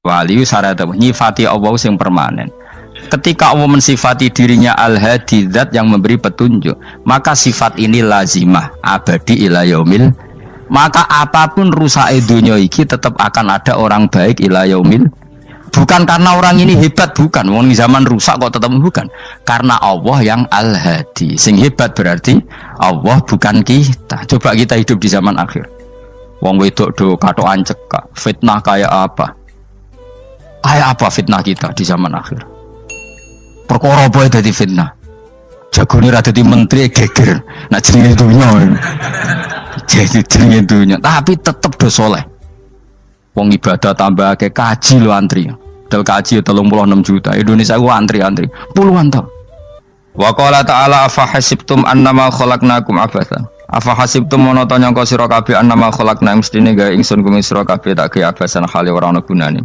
Wali syarat nyifati Allah yang permanen. Ketika Allah mensifati dirinya Al-Hadi, zat yang memberi petunjuk, maka sifat ini lazimah abadi ila yaumil. Maka apapun rusak dunia iki tetap akan ada orang baik ila yaumil. Bukan karena orang ini hebat, bukan. Wong zaman rusak kok tetap bukan. Karena Allah yang Al-Hadi. Sing hebat berarti Allah, bukan kita. Coba kita hidup di zaman akhir. Wong wedok do katokan cekak, fitnah kayak apa? Kayak apa fitnah kita di zaman akhir? Perkara apa dadi fitnah? Jagone ra dadi menteri geger. Nak jenenge dunya. Jadi jenenge dunya, tapi tetep do saleh. Wong ibadah tambah ke kaji lo antri. Dal kaji 36 juta. Indonesia gua antri puluhan tahun. Wa qala ta'ala afa hasibtum annama khalaqnakum abatsan. Afa hasibtum mono to nyangka sira kabeh annama khalaqna mestine gawe ingsun kuwi sira kabeh tak gawe abasan khali ora ana gunane.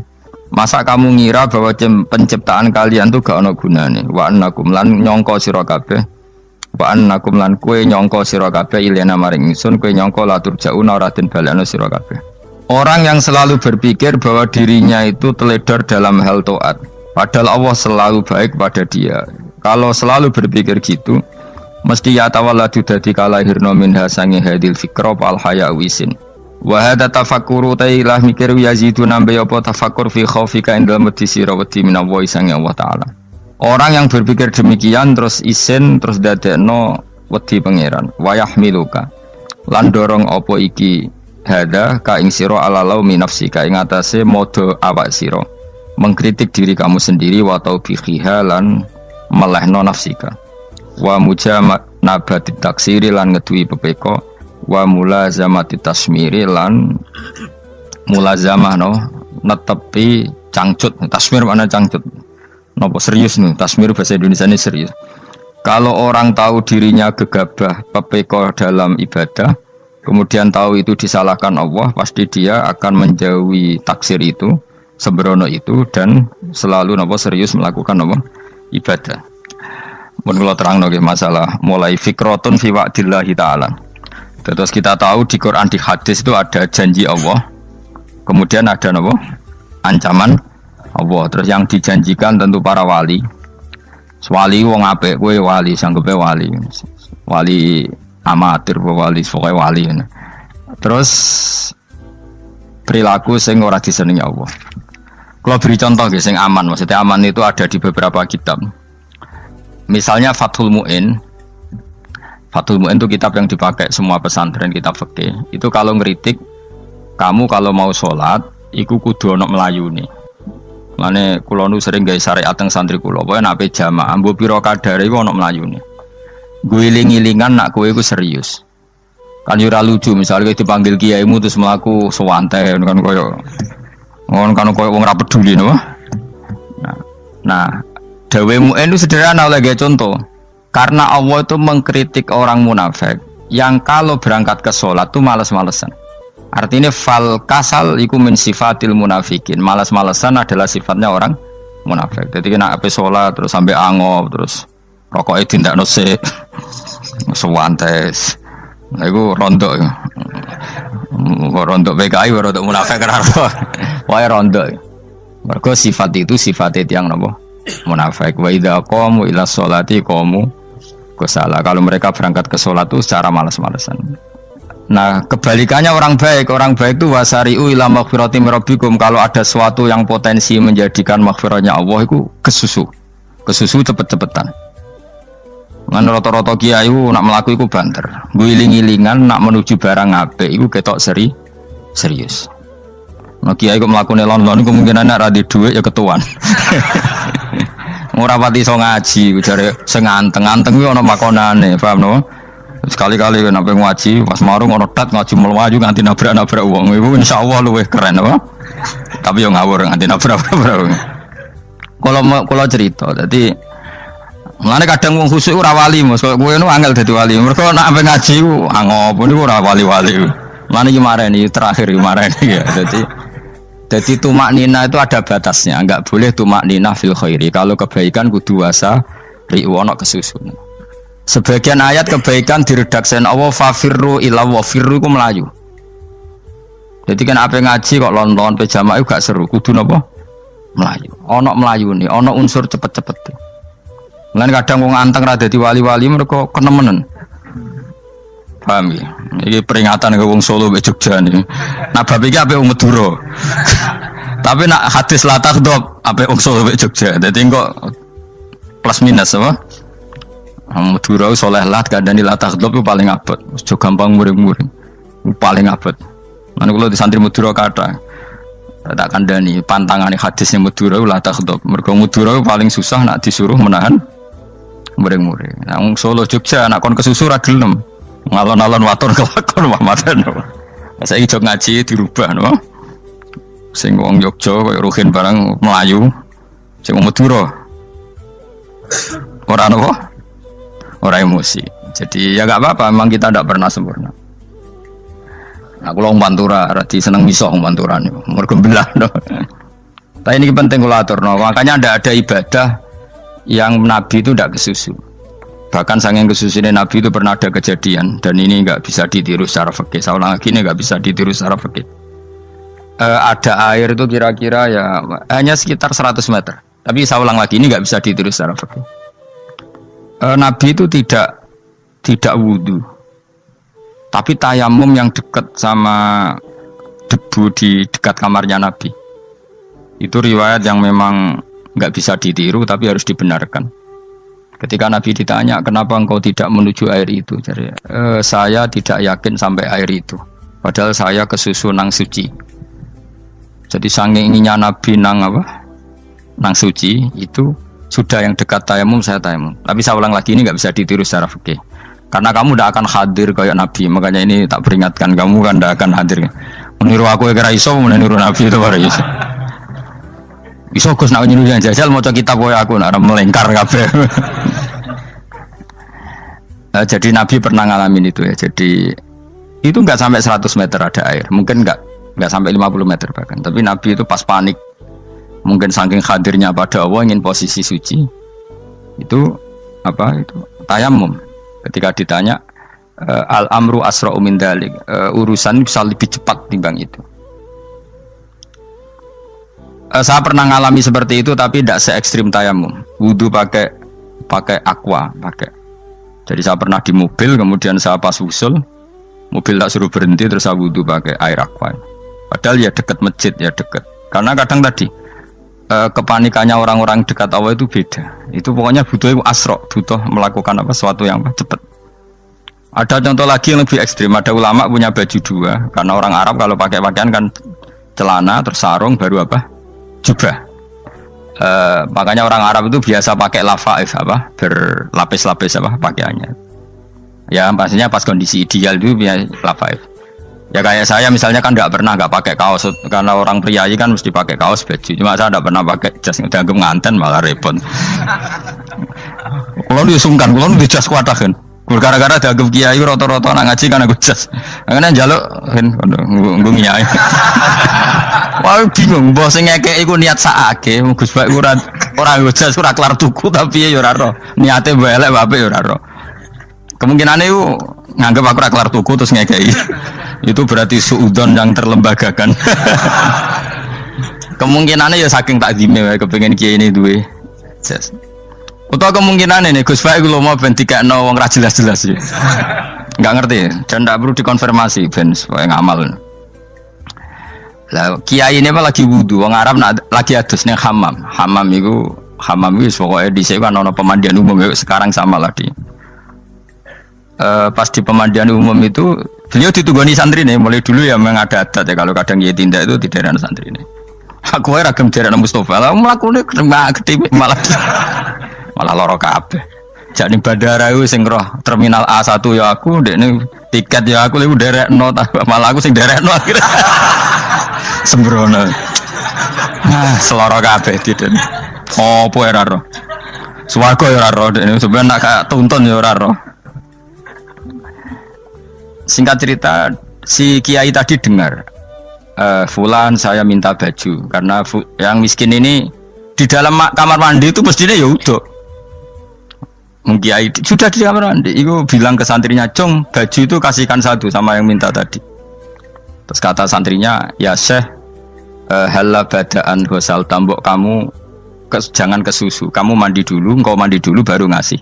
Masa kamu ngira bahwa penciptaan kalian tuh gak ana gunane? Wa annakum lan nyangka sira kabeh. Wa annakum lan kowe nyangka sira kabeh ilena maring ingsun kowe nyangka latur jauna ora den balekno sira kabeh. Orang yang selalu berpikir bahwa dirinya itu teledor dalam hal taat, padahal Allah selalu baik pada dia. Kalau selalu berpikir gitu, mesti ya tawalladu dadi kalahirna minha sange hadil fikra al haya wisin. Wa hadza tafakkuru tailah mikir yazidu nambe apa tafakkur fi khaufika indal mati sira wedi minallahi sange Allah taala. Orang yang berpikir demikian terus isin terus dadekno wedi pangeran. Wa yahmiluka lan dorong apa iki hada ka ing sira alalau min nafsika ing atase modo awak sira mengkritik diri kamu sendiri wa taubihiha lan melehno nafsika wa mujamanabati taksiri lan ngeduwi pepeko wa mulazamati tasmiri lan mulazamah no netepi cangcut. Tasmir mana cangcut nopo serius nih, tasmir bahasa Indonesia ini serius. Kalau orang tahu dirinya gegabah pepeko dalam ibadah, kemudian tahu itu disalahkan Allah, pasti dia akan menjauhi taksir itu, sembrono itu, dan selalu nopo serius melakukan nopo ibadah. Mun kula terangno nggih masalah mulai fikrotun fi wa'dillahi ta'ala. Terus kita tahu di Quran, di hadis itu ada janji Allah, kemudian ada nopo ancaman Allah. Terus yang dijanjikan tentu para wali. Wali wong apik, kowe wali sanggepe wali. Wali amatir wali pokoke wali. Terus perilaku sing ora disenengi Allah. Kalau beri contoh nggih sing aman, maksudnya aman itu ada di beberapa kitab. Misalnya Fathul Mu'in. Fathul Mu'in itu kitab yang dipakai semua pesantren, kitab fikih. Itu kalau ngeritik kamu kalau mau sholat iku kudu ana melayune. Mane kula nu sering gawe syariat teng santri kula, pokoke nek jamaah mbok pira kadare iku ana melayune. Guling-gilingan nak kowe iku serius. Kan yo ora lucu misalnya dipanggil kiaimu terus mlaku sewantai kan koyo wong ora peduli no. Nah, dawe Mu'in itu sederhana oleh contoh. Karena Allah itu mengkritik orang munafik yang kalau berangkat ke sholat itu malas-malesan. Artinya fal kasal iku min sifatil munafikin. Malas-malesan adalah sifatnya orang munafik. Jadi kena ape sholat terus sampai angop terus rokoknya tindakno sik. Sewantes. Nah iku rontok. Rontok PKI rontok munafik kan. Wae rontok. Mergo sifat itu sifat yang napa? Munafik. Wa idza qamu ila sholati qamu kusala. Kalau mereka berangkat ke sholat itu secara malas-malesan. Nah, kebalikannya orang baik itu wasari'u ila maghfirati rabbikum. Kalau ada sesuatu yang potensi menjadikan maghfirahnya Allah itu kesusu cepet-cepetan. Ngan rata-rata kiai nak melaku iku banter. Guling-gilingan nak menuju barang apik iku ketok serius. Nah kiai kok mlakune lon-lon kemungkinan nek ra di dhuwit ya ketuan. Ora pati iso ngaji, jare sing anteng-anteng kuwi ana makonane, paham no? Sekali-kali nek ngaji pas marung ana tat ngaji mlayu nganti nabrak-nabrak wong. Iku insyaallah luwih keren apa? Tapi yo ngawur nganti nabrak-nabrak. Kalau cerita, dadi mulane kadang wong khusuk ora wali, Mas. Kowe nu angel dadi wali. Mergo nek ape ngaji ku angop niku ora wali-wali. Mulane iki mareni terakhir iki mareni ya. Jadi tumak nina itu ada batasnya, enggak boleh tumak nina fil khairi. Kalau kebaikan kudu wasa riwono kesusun. Sebagian ayat kebaikan diredaksen Allah fafirru ila wa firru ku melayu. Jadi kan apa ngaji kok lon-lon pejama itu gak seru, kudu napa? Melayu. Ono melayu nih, ono unsur cepet-cepet. Mulane kadang wong anteng ra dadi wali-wali mereka kenemenen. Paham ya? Ini peringatan ke wong Solo mbek Jogja nih. Nah bab iki ape wong Madura. Tapi nak hadis la takhdhab ape wong Solo mbek Jogja. Dadi kok plus minus apa? Madura soleh lah kandhani la takhdhab itu paling abot. Aja gampang muring-muring. Paling abot. Lan kula di santri Madura kathah. Tak kandhani pantangane hadisnya Madura la takhdhab. Mergo Madura paling susah nak disuruh menahan muring-muring. Nah wong Solo Jogja nak kon kesusu ra gelem. Ngalon-alon waton kelakon Muhammadan. Saiki jog ngaji dirubah no. Sing wong Jogja koyo Ruhin barang Melayu, sing wong Madura. Ora napa? Ora emosi. Jadi ya enggak apa-apa, memang kita tidak pernah sempurna. Nah, kula wong Pantura radi seneng miso wong Pantura niku. Mergo belah no. Tapi ini penting kula aturno, makanya ndak ada ibadah yang Nabi itu tidak kesusu. Bahkan saking kesusunya Nabi itu pernah ada kejadian dan ini enggak bisa ditiru secara fikih. Saya ulang lagi ini enggak bisa ditiru secara fikih. Ada air itu kira-kira ya hanya sekitar 100 meter. Tapi saya ulang lagi ini nggak bisa ditiru secara fikih. Nabi itu tidak wudu, tapi tayamum yang dekat sama debu di dekat kamarnya Nabi. Itu riwayat yang memang nggak bisa ditiru tapi harus dibenarkan. Ketika Nabi ditanya kenapa engkau tidak menuju air itu, jadi saya tidak yakin sampai air itu. Padahal saya kesusu nang suci. Jadi saking inginnya Nabi nang suci itu sudah yang dekat tayamum saya tayamum. Tapi saya ulang lagi ini nggak bisa ditiru secara fikih. Karena kamu tidak akan hadir kayak Nabi. Makanya ini tak peringatkan kamu kan tidak akan hadir. Meniru aku kira iso, meniru Nabi itu baru iso. Iso Gus nak niru yang jajal mau kitab koyo aku nak melengkar kabeh. Jadi Nabi pernah ngalamin itu ya. Jadi itu nggak sampai 100 meter ada air. Mungkin nggak sampai 50 meter bahkan. Tapi Nabi itu pas panik, mungkin saking hadirnya pada Allah ingin posisi suci, itu tayamum. Ketika ditanya al amru asra'u min dzalik, urusan bisa lebih cepat timbang itu. Saya pernah ngalami seperti itu tapi tidak se ekstrim tayamum. Wudu pakai aqua, pakai. Jadi saya pernah di mobil, kemudian saya pas usul mobil tak suruh berhenti terus saya wudu pakai air aqua. Padahal ya dekat masjid ya dekat. Karena kadang tadi kepanikannya orang-orang dekat Allah itu beda. Itu pokoknya butuh asro, butuh melakukan sesuatu yang cepat. Ada contoh lagi yang lebih ekstrim. Ada ulama punya baju dua. Karena orang Arab kalau pakai pakaian kan celana terus sarung baru jubah. Makanya orang Arab itu biasa pakai lafaif berlapis-lapis pakaiannya. Ya pastinya pas kondisi ideal itu biasa lafaif. Ya kayak saya misalnya kan nggak pakai kaos karena orang priayi kan mesti pakai kaos baju. Cuma saya nggak pernah pakai jas, dianggap nganten malah repot. Kalau disungkan, kalau di jas kuatah kan. Gara-gara dianggap kiai roto-roto nak ngaji kan aku jas. Karena jaluk kan nggung kiai. Wah bingung, bos ngekek iku niat sakake, Gus Bak ora jas ora kelar tuku tapi ya ora ro. Niate elek bape ya ora ro. Kemungkinane iku nganggep aku ora kelar tuku terus ngekeki. Itu berarti suudzon yang terlembagakan. Kemungkinannya ya saking takzime wae kepengin kiai ini duwe jas. Utawa kemungkinan ini Gus Baik lu mau ben dikekno wong ra jelas-jelas ya. Enggak ngerti dan ndak perlu dikonfirmasi ben supaya ngamal. Lah kiai ini apa lagi wudu wong Arab lagi adus ning hammam. Hammam iku pokoke dhisik kan ana pemandian umum sekarang sama lah di. Pas di pemandian umum itu beliau ditunggoni santri nih, mulai dulu ya memang ada adat ya kalau kadang dia tindak itu tidak ada santri nih. Aku ragam jaran Mustafa, lah melakukannya gede malah loro kabeh. Jadi bandara itu sing roh terminal A1 ya aku, dek nih tiket ya aku lebih derek no, malah aku sing derek no akhirnya sembrono. Seloro kabeh tidak. Apa ya roh? Swarga ya roh, dek ini sebenarnya nak tuntun ya roh. Singkat cerita, si kiai tadi dengar, Fulan saya minta baju karena yang miskin ini di dalam kamar mandi itu mestinya ya udah. Kiai sudah di kamar mandi, itu bilang ke santrinya, Cung baju itu kasihkan satu sama yang minta tadi. Terus kata santrinya, ya Syekh, Halla badaan ghusal tambok kamu jangan ke susu. Kamu mandi dulu, engkau mandi dulu baru ngasih.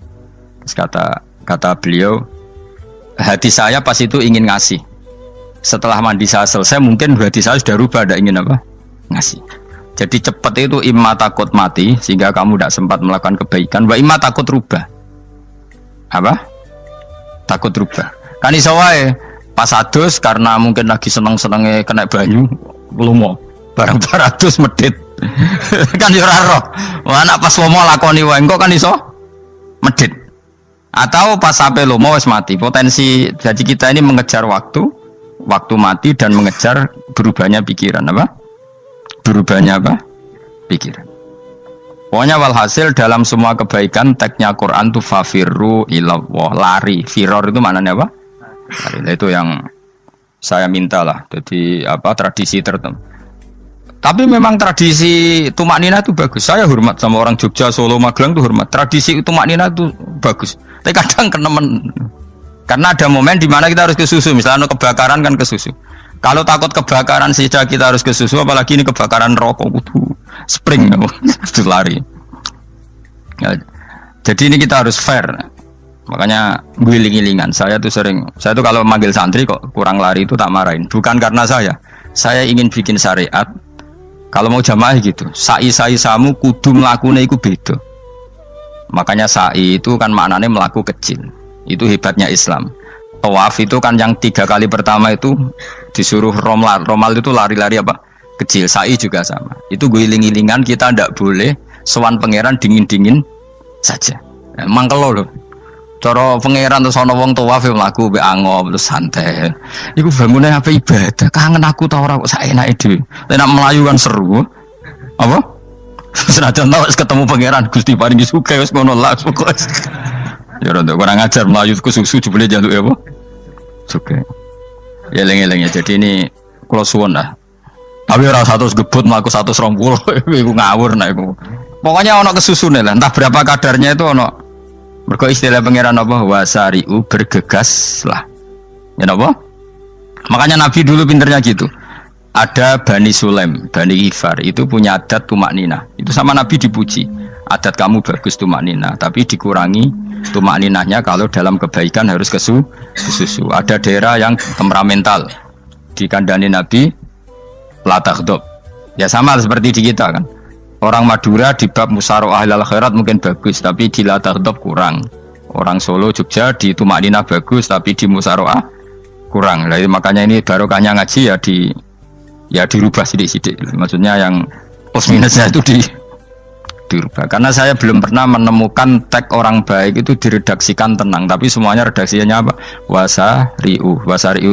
Terus kata beliau, hati saya pas itu ingin ngasih. Setelah mandi saya selesai, mungkin hati saya sudah rubah, ada ingin apa? Ngasih. Jadi cepat itu imma takut mati sehingga kamu tidak sempat melakukan kebaikan, wa imma takut rubah. Apa? Takut rubah. Kan iso wae pas adus karena mungkin lagi seneng-senenge kena banyu, lumo. Barang 200 medit. Kan yo ora roh. Wah anak pas lomo lakoni wae engko kan iso medit. Atau pas sampai lomo wis mati. Potensi jadi kita ini mengejar waktu mati dan mengejar berubahnya pikiran apa? Berubahnya apa? Pikiran. Pokoknya walhasil dalam semua kebaikan teksnya Quran itu fafirru ilallah, lari. Firor itu maknanya apa? Lari. Itu yang saya minta lah. Jadi apa tradisi tertentu. Tapi memang tradisi tumak nina itu bagus. Saya hormat sama orang Jogja, Solo, Magelang itu hormat. Tradisi tumak nina itu bagus. Tapi kadang kenemen. Karena ada momen di mana kita harus ke susu. Misalnya kebakaran kan ke susu. Kalau takut kebakaran saja kita harus ke susu, apalagi ini kebakaran rokok, kudu spring, kudu lari. Ya, jadi ini kita harus fair. Makanya guling-gilingan. Saya tuh kalau manggil santri kok kurang lari itu tak marahin. Bukan karena saya ingin bikin syariat. Kalau mau jamaah gitu, sa'i samu kudu mlakune iku beda. Makanya sa'i itu kan maknanya melaku kecil. Itu hebatnya Islam. Tawaf itu kan yang 3 kali pertama itu disuruh romal itu lari-lari apa? Kecil. Sa'i juga sama. Itu guling-gilingan kita ndak boleh sowan pangeran dingin-dingin saja. Mangkelo lho. Cara pangeran terus ana wong tawaf mlaku mbek angop terus santai. Iku bangune apa ibadah. Kangen aku ta ora kok saenake dhewe. Nek melayu kan seru. Apa? Senajan wis ketemu pangeran Gusti paringi sugih wis ngono lah pokoke. Ya ora kurang ajar melayu ku susu jebule jaluk ya apa? Sugih. Ya eling-eling ya. Jadi ini kula suwun lah. Tapi ora 100 gebut mlaku 120 iku ngawur nek iku. Pokoknya ana kesusune lah. Entah berapa kadarnya itu ana. Mergo istilah pangeran apa wasari'u bergegas lah. Ya napa? Makanya Nabi dulu pinternya gitu. Ada Bani Sulaim, Bani Ghifar itu punya adat tumak nina. Itu sama Nabi dipuji. Adat kamu bagus tumak nina, tapi dikurangi tumak ninahnya kalau dalam kebaikan harus ke susu. Ada daerah yang temperamental. Dikandani Nabi la taghdab. Ya sama seperti di kita kan. Orang Madura di bab musyawarah ahlal khairat mungkin bagus, tapi di la taghdab kurang. Orang Solo, Jogja di tumak ninah bagus, tapi di musyawarah kurang. Jadi makanya ini barokahnya ngaji ya dirubah sidik-sidik. Maksudnya yang plus minusnya itu dirubah. Karena saya belum pernah menemukan tag orang baik itu diredaksikan tenang, tapi semuanya redaksinya apa? Wasari'u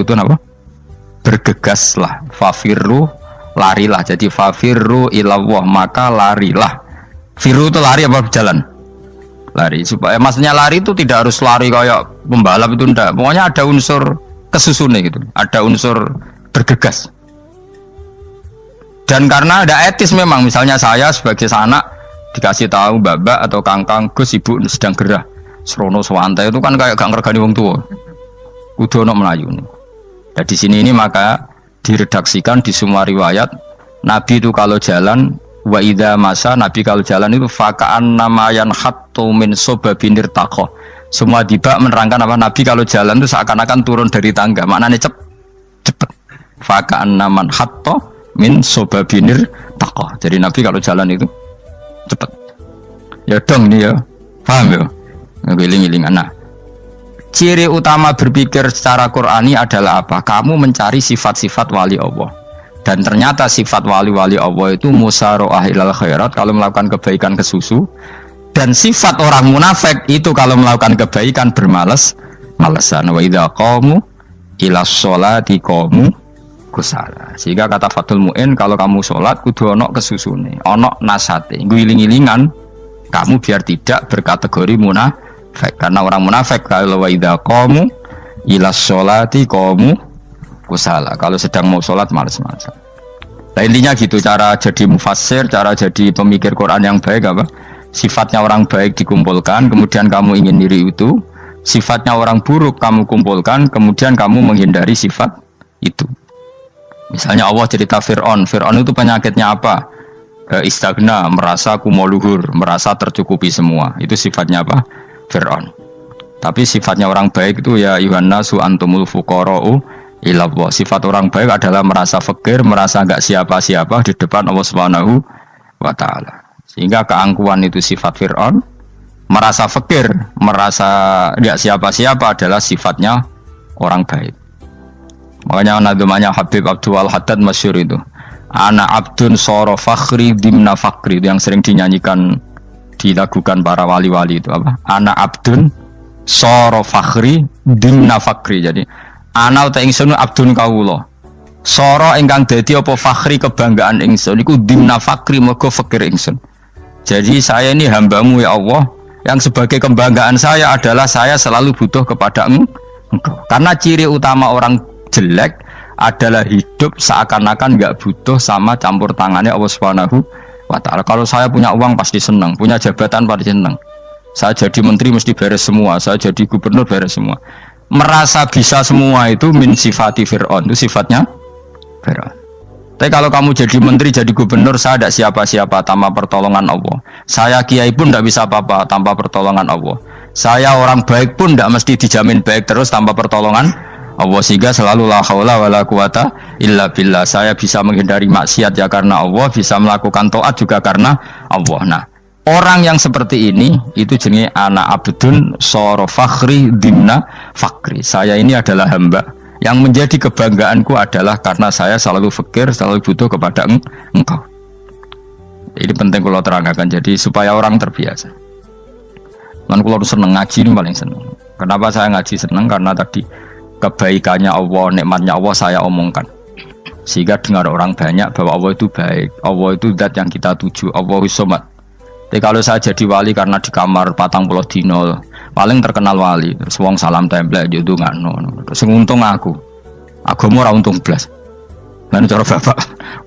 itu apa? Bergegaslah, fafirru, larilah. Jadi fafirru ilallah, maka larilah. Firu itu lari apa berjalan? Lari. Supaya maksudnya lari itu tidak harus lari kayak pembalap itu enggak. Pokoknya ada unsur kesusunnya gitu. Ada unsur bergegas. Dan karena ada etis memang, misalnya saya sebagai anak dikasih tahu babak atau kangkang Gus ibu sedang gerah serono swantai itu kan kayak gak ngergani wong tua. Kudu ono melayu nih. Nah di sini ini maka diredaksikan di semua riwayat Nabi itu kalau jalan wa idza masa, Nabi kalau jalan itu fakaan namayan hattu min sobabinir takoh. Semua dibak menerangkan apa Nabi kalau jalan itu seakan-akan turun dari tangga. Maknanya cepet. Fakaan naman hatto min sobabinir takoh. Jadi Nabi kalau jalan itu cepet. Ya dong nih ya. Paham ya? Ngiling-ngilingan. Nah, ciri utama berpikir secara Qur'ani adalah apa? Kamu mencari sifat-sifat wali Allah. Dan ternyata sifat wali-wali Allah itu musyaroah ilal khairat, kalau melakukan kebaikan ke susu. Dan sifat orang munafik itu kalau melakukan kebaikan bermales-malesan. Wa idza qamu ila sholati qamu kusala. Sehingga kata Fathul Mu'in, kalau kamu sholat kudu ono kesusune, ono nasate, guling-gilingan kamu biar tidak berkategori munafik. Karena orang munafik kalau wa idza qamu ila sholati qamu kusala, kalau sedang mau sholat malas-malasan. Nah intinya gitu, cara jadi mufassir, cara jadi pemikir Quran yang baik apa? Sifatnya orang baik dikumpulkan, kemudian kamu ingin diri itu. Sifatnya orang buruk kamu kumpulkan, kemudian kamu menghindari sifat itu. Misalnya Allah cerita Fir'aun. Fir'aun itu penyakitnya apa? Istagna, merasa kumoluhur, merasa tercukupi semua. Itu sifatnya apa? Fir'aun. Tapi sifatnya orang baik itu ya Yuhannasu antumul fuqara'u ilallah. Sifat orang baik adalah merasa fakir, merasa enggak siapa-siapa di depan Allah Subhanahu wa taala. Sehingga keangkuhan itu sifat Fir'aun, merasa fakir, merasa enggak siapa-siapa adalah sifatnya orang baik. Makanya nadumanya Habib Abdul Haddad masyhur itu. Ana abdun soro fakhri dimna fakri, itu yang sering dinyanyikan, dilakukan para wali-wali itu apa? Ana abdun soro fakhri dimna fakri. Jadi ana uta ingsun abdun kawula. Soro ingkang dadi apa fakhri kebanggaan ingsun iku dimna fakri mergo fakir ingsun. Jadi saya ini hambamu ya Allah, yang sebagai kebanggaan saya adalah saya selalu butuh kepada Engkau. Karena ciri utama orang jelek adalah hidup seakan-akan nggak butuh sama campur tangannya Allah Subhanahu wa taala. Kalau saya punya uang pasti senang, punya jabatan pasti senang. Saya jadi menteri mesti beres semua, saya jadi gubernur beres semua. Merasa bisa semua itu min sifati Fir'aun, itu sifatnya Fir'aun. Tapi kalau kamu jadi menteri, jadi gubernur, saya tidak siapa-siapa tanpa pertolongan Allah. Saya kiai pun tidak bisa apa-apa tanpa pertolongan Allah. Saya orang baik pun tidak mesti dijamin baik terus tanpa pertolongan Allah, sehingga selalu la haula wala quwata illa billah. Saya bisa menghindari maksiat ya karena Allah, bisa melakukan taat juga karena Allah. Nah, orang yang seperti ini itu jenis ana abdun soro fakhri dimna fakri. Saya ini adalah hamba yang menjadi kebanggaanku adalah karena saya selalu fakir, selalu butuh kepada Engkau. Ini penting kalau terangkan, jadi supaya orang terbiasa. Dan kalau seneng ngaji ini paling seneng. Kenapa saya ngaji seneng? Karena tadi kebaikannya Allah, nikmatnya Allah saya omongkan, sehingga dengar orang banyak bahwa Allah itu baik, Allah itu zat yang kita tuju, Allahu Somad. Jadi kalau saya jadi wali karena di kamar 40 dino paling terkenal wali, terus wong salam template yo ndongakno, terus untung aku ora untung blas. Lan cara bapak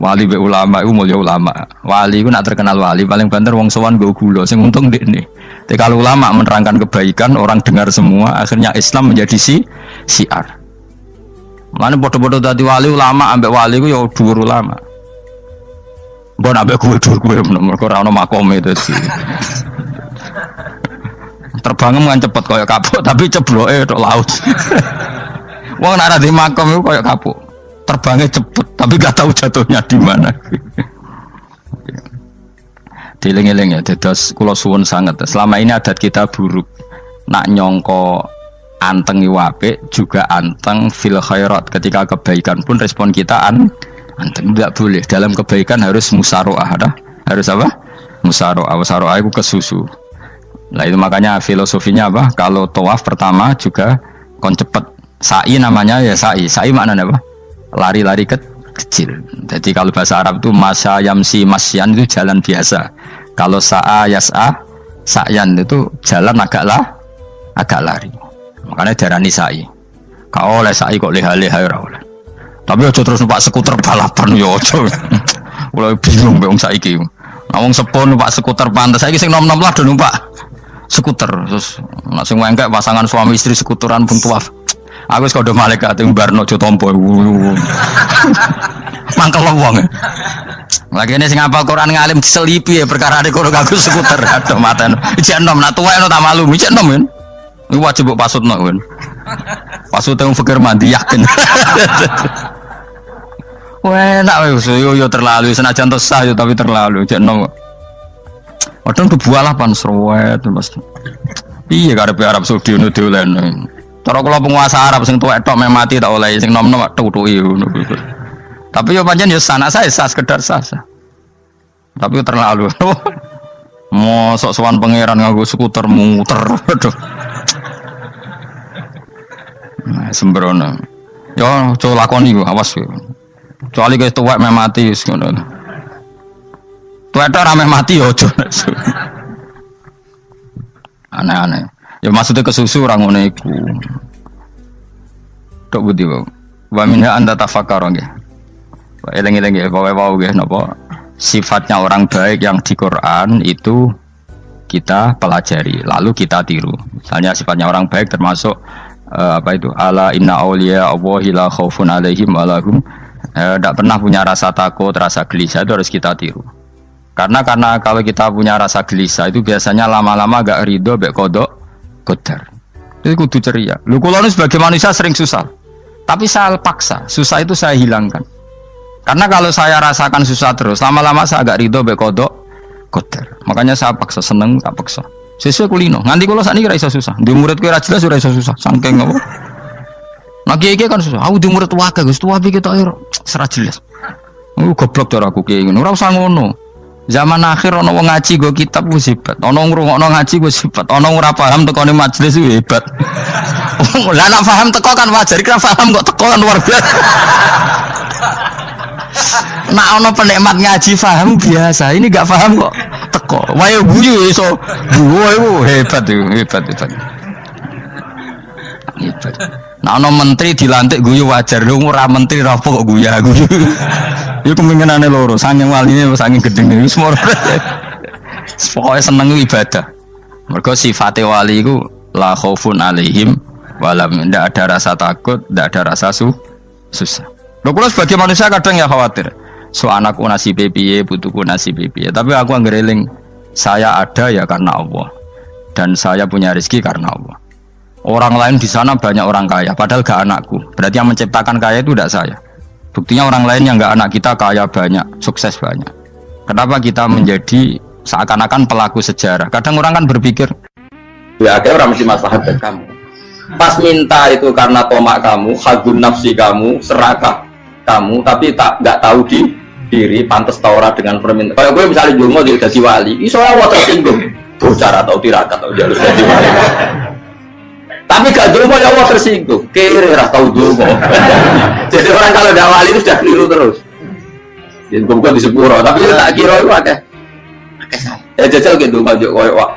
wali be ulama iku mulya ulama, wali iku nak terkenal wali paling banter wong sowan nggo gula, sing untung ndekne. Tapi kalau ulama menerangkan kebaikan, orang dengar semua, akhirnya Islam menjadi siar. Mana bodoh-bodoh tadi wali ulama, ambek wali ku ya dhuwur ulama. Mbok ambek kuwe dhuwur kuwe mergo ora ono makome itu sih. Terbangem kan cepet kaya kapuk, tapi cebloke tok laut. Wong nek ora di makom iku kaya kapuk. Terbangnya cepet, tapi gak tahu jatuhnya di mana. Dieling-eling ya, dados kula suwun sangat. Selama ini adat kita buruk. Nak nyongko anteng apik juga anteng fil khairat. Ketika kebaikan pun respon kita anteng, tidak boleh. Dalam kebaikan harus musaroah, harus apa? Musaroah. Musaroah itu kesusu. Nah itu makanya filosofinya apa? Kalau tawaf pertama juga kon cepet. Sa'i namanya ya sa'i. Sa'i maknanya apa? Lari-lari kecil. Jadi kalau bahasa Arab itu masya yamsi masyan itu jalan biasa. Kalau sa'a yas'a sa'yan itu jalan agak lari. Makanya darani sa'i. Kau oleh sa'i kok leha-leha ora oleh. Tapi aja terus numpak skuter balapan yo aja. Mulai bingung wong saiki. Nah wong sepuh numpak skuter pantes saiki sing nom-nom lah do numpak skuter. Terus nek sing wengkek pasangan suami istri skuteran pun tuaf. Aku wis kodho malaikat ing barno aja tampa. Mangkel wong. Lagi ini sing hafal Quran ngalim diselipi ya perkara ade kono kanggo skuter. Aduh maten. Ijek enom nak tuwek tak malu. Ijek enom kan. Iku wajib mbok pasutno kan. Pasute wong fikir mandi yakin. Wah, nak yo terlalu senajan sah yo tapi terlalu. Ijek enom. Padahal bualah pan serwet mesti. Iya karepe Arab Saudi ngono dolen. Cara kula penguasa Arab sing tuwek tok mati tak oleh sing nom-nom tutuki ngono. Tapi yo pancen yo sanak saya sah sekedar sah. Tapi terlalu. Mosok sowan pangeran nganggo skuter muter. Aduh. Nah, sembrono. Yo coba lakoni ku awas yo. Kecuali guys tuwek mati wis ngono. Tuwek tok rame mati yo aja. Aneh-aneh. Ya maksudnya kesusu orang ngono iku. Tok budi wae. Wa minha anta tafakkar nggih. Eleng-eleng nggih, wae-wae nggih napa sifatnya orang baik yang di Quran itu kita pelajari, lalu kita tiru. Misalnya sifatnya orang baik termasuk apa itu? Ala inna auliya Allahi la khaufun alaihim wa lahum Tidak pernah punya rasa takut, rasa gelisah itu harus kita tiru. Karena kalau kita punya rasa gelisah itu biasanya lama-lama agak ridho, bek kodok, kodar. Itu kudu ceria. Lu kalau sebagai manusia sering susah, tapi saya paksa, susah itu saya hilangkan. Karena kalau saya rasakan susah terus, lama-lama saya agak ridho, bek kodok, kodar. Makanya saya paksa, seneng, tak paksa. Sesuai kulino. Nganti kalau saat ini kira iso susah. Di murid kira jelas sudah iso susah. Sangking apa? Nah kiai kan susah. Aku di murid wakil, Gus tua kita air serah jelas. Goblok cara aku kiai ngono. Ora usah ngono. Zaman akhir ana wong ngaji go kitab wis hebat. Ana ngrungokno ngaji wis hebat. Ana ora paham tekone majelis wis hebat. Lah nek paham teko kan wajar, kira paham kok teko kan luar biasa. Nak ana penikmat ngaji paham biasa. Ini enggak paham kok teko. Wae guyu iso. Guyu hebat itu, hebat. Hebat. Nah, ono menteri dilantik guyu wajar, lu ora menteri ra kok guyu. Iku kemungkinane loro, saking waline saking gedene wis moro. Pokoke seneng ibadah. Mergo sifate wali iku la khaufun alaihim walam, ndak ada rasa takut, ndak ada rasa susah. Lho kula sebagai manusia kadang ya khawatir. So anakku nasibe piye, putuku nasibe piye. Tapi aku anggereling saya ada ya karena Allah. Dan saya punya rezeki karena Allah. Orang lain di sana banyak orang kaya, padahal gak anakku. Berarti yang menciptakan kaya itu tidak saya. Buktinya orang lain yang gak anak kita kaya banyak, sukses banyak. Kenapa kita menjadi seakan-akan pelaku sejarah? Kadang orang kan berpikir, ya akhirnya orang mesti maslahat dari kamu. Pas minta itu karena tomak kamu, hadun nafsi kamu, serakah kamu, tapi gak tahu diri, pantas taura dengan permintaan. Kalau gue misalnya Julmo jadi wali, iso Allah tersinggung. Bocah atau tirakat atau jalur jadi wali. Tapi gak dulu ya Allah tersinggung, kira tahu dulu. Jadi orang kalau tidak wali itu sudah keliru terus. Jadi bukan di sepuro, tapi tak kira itu ada. Jajal gitu maju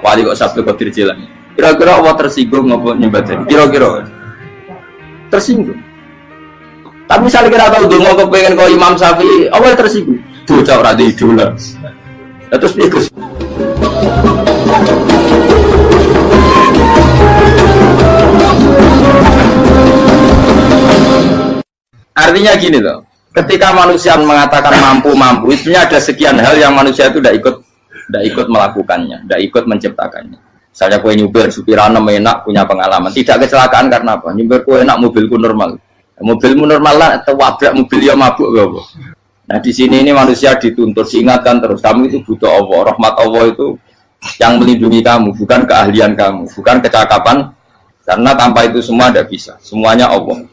wali kok sabtu kok dirjilan. Kira-kira Allah tersinggung ngapa nyembah jadi? Kira-kira tersinggung. Tapi misalnya kira tahu dulu kok pengen kau Imam Syafi'i, Allah tersinggung. Bocah ora di idola. Terus ikut. Artinya gini loh, ketika manusia mengatakan mampu, itu ada sekian hal yang manusia itu tidak ikut melakukannya, tidak ikut menciptakannya. Misalnya kue nyupir, supirana enak, punya pengalaman, tidak kecelakaan karena apa? Nyupir kue enak, mobilku normal, mobilmu normal lah, atau wabrak mobil yang mabuk gak. Nah di sini ini manusia dituntut, diingatkan terus, kamu itu butuh Allah, rahmat Allah itu yang melindungi kamu, bukan keahlian kamu, bukan kecakapan, karena tanpa itu semua tidak bisa, semuanya Allah.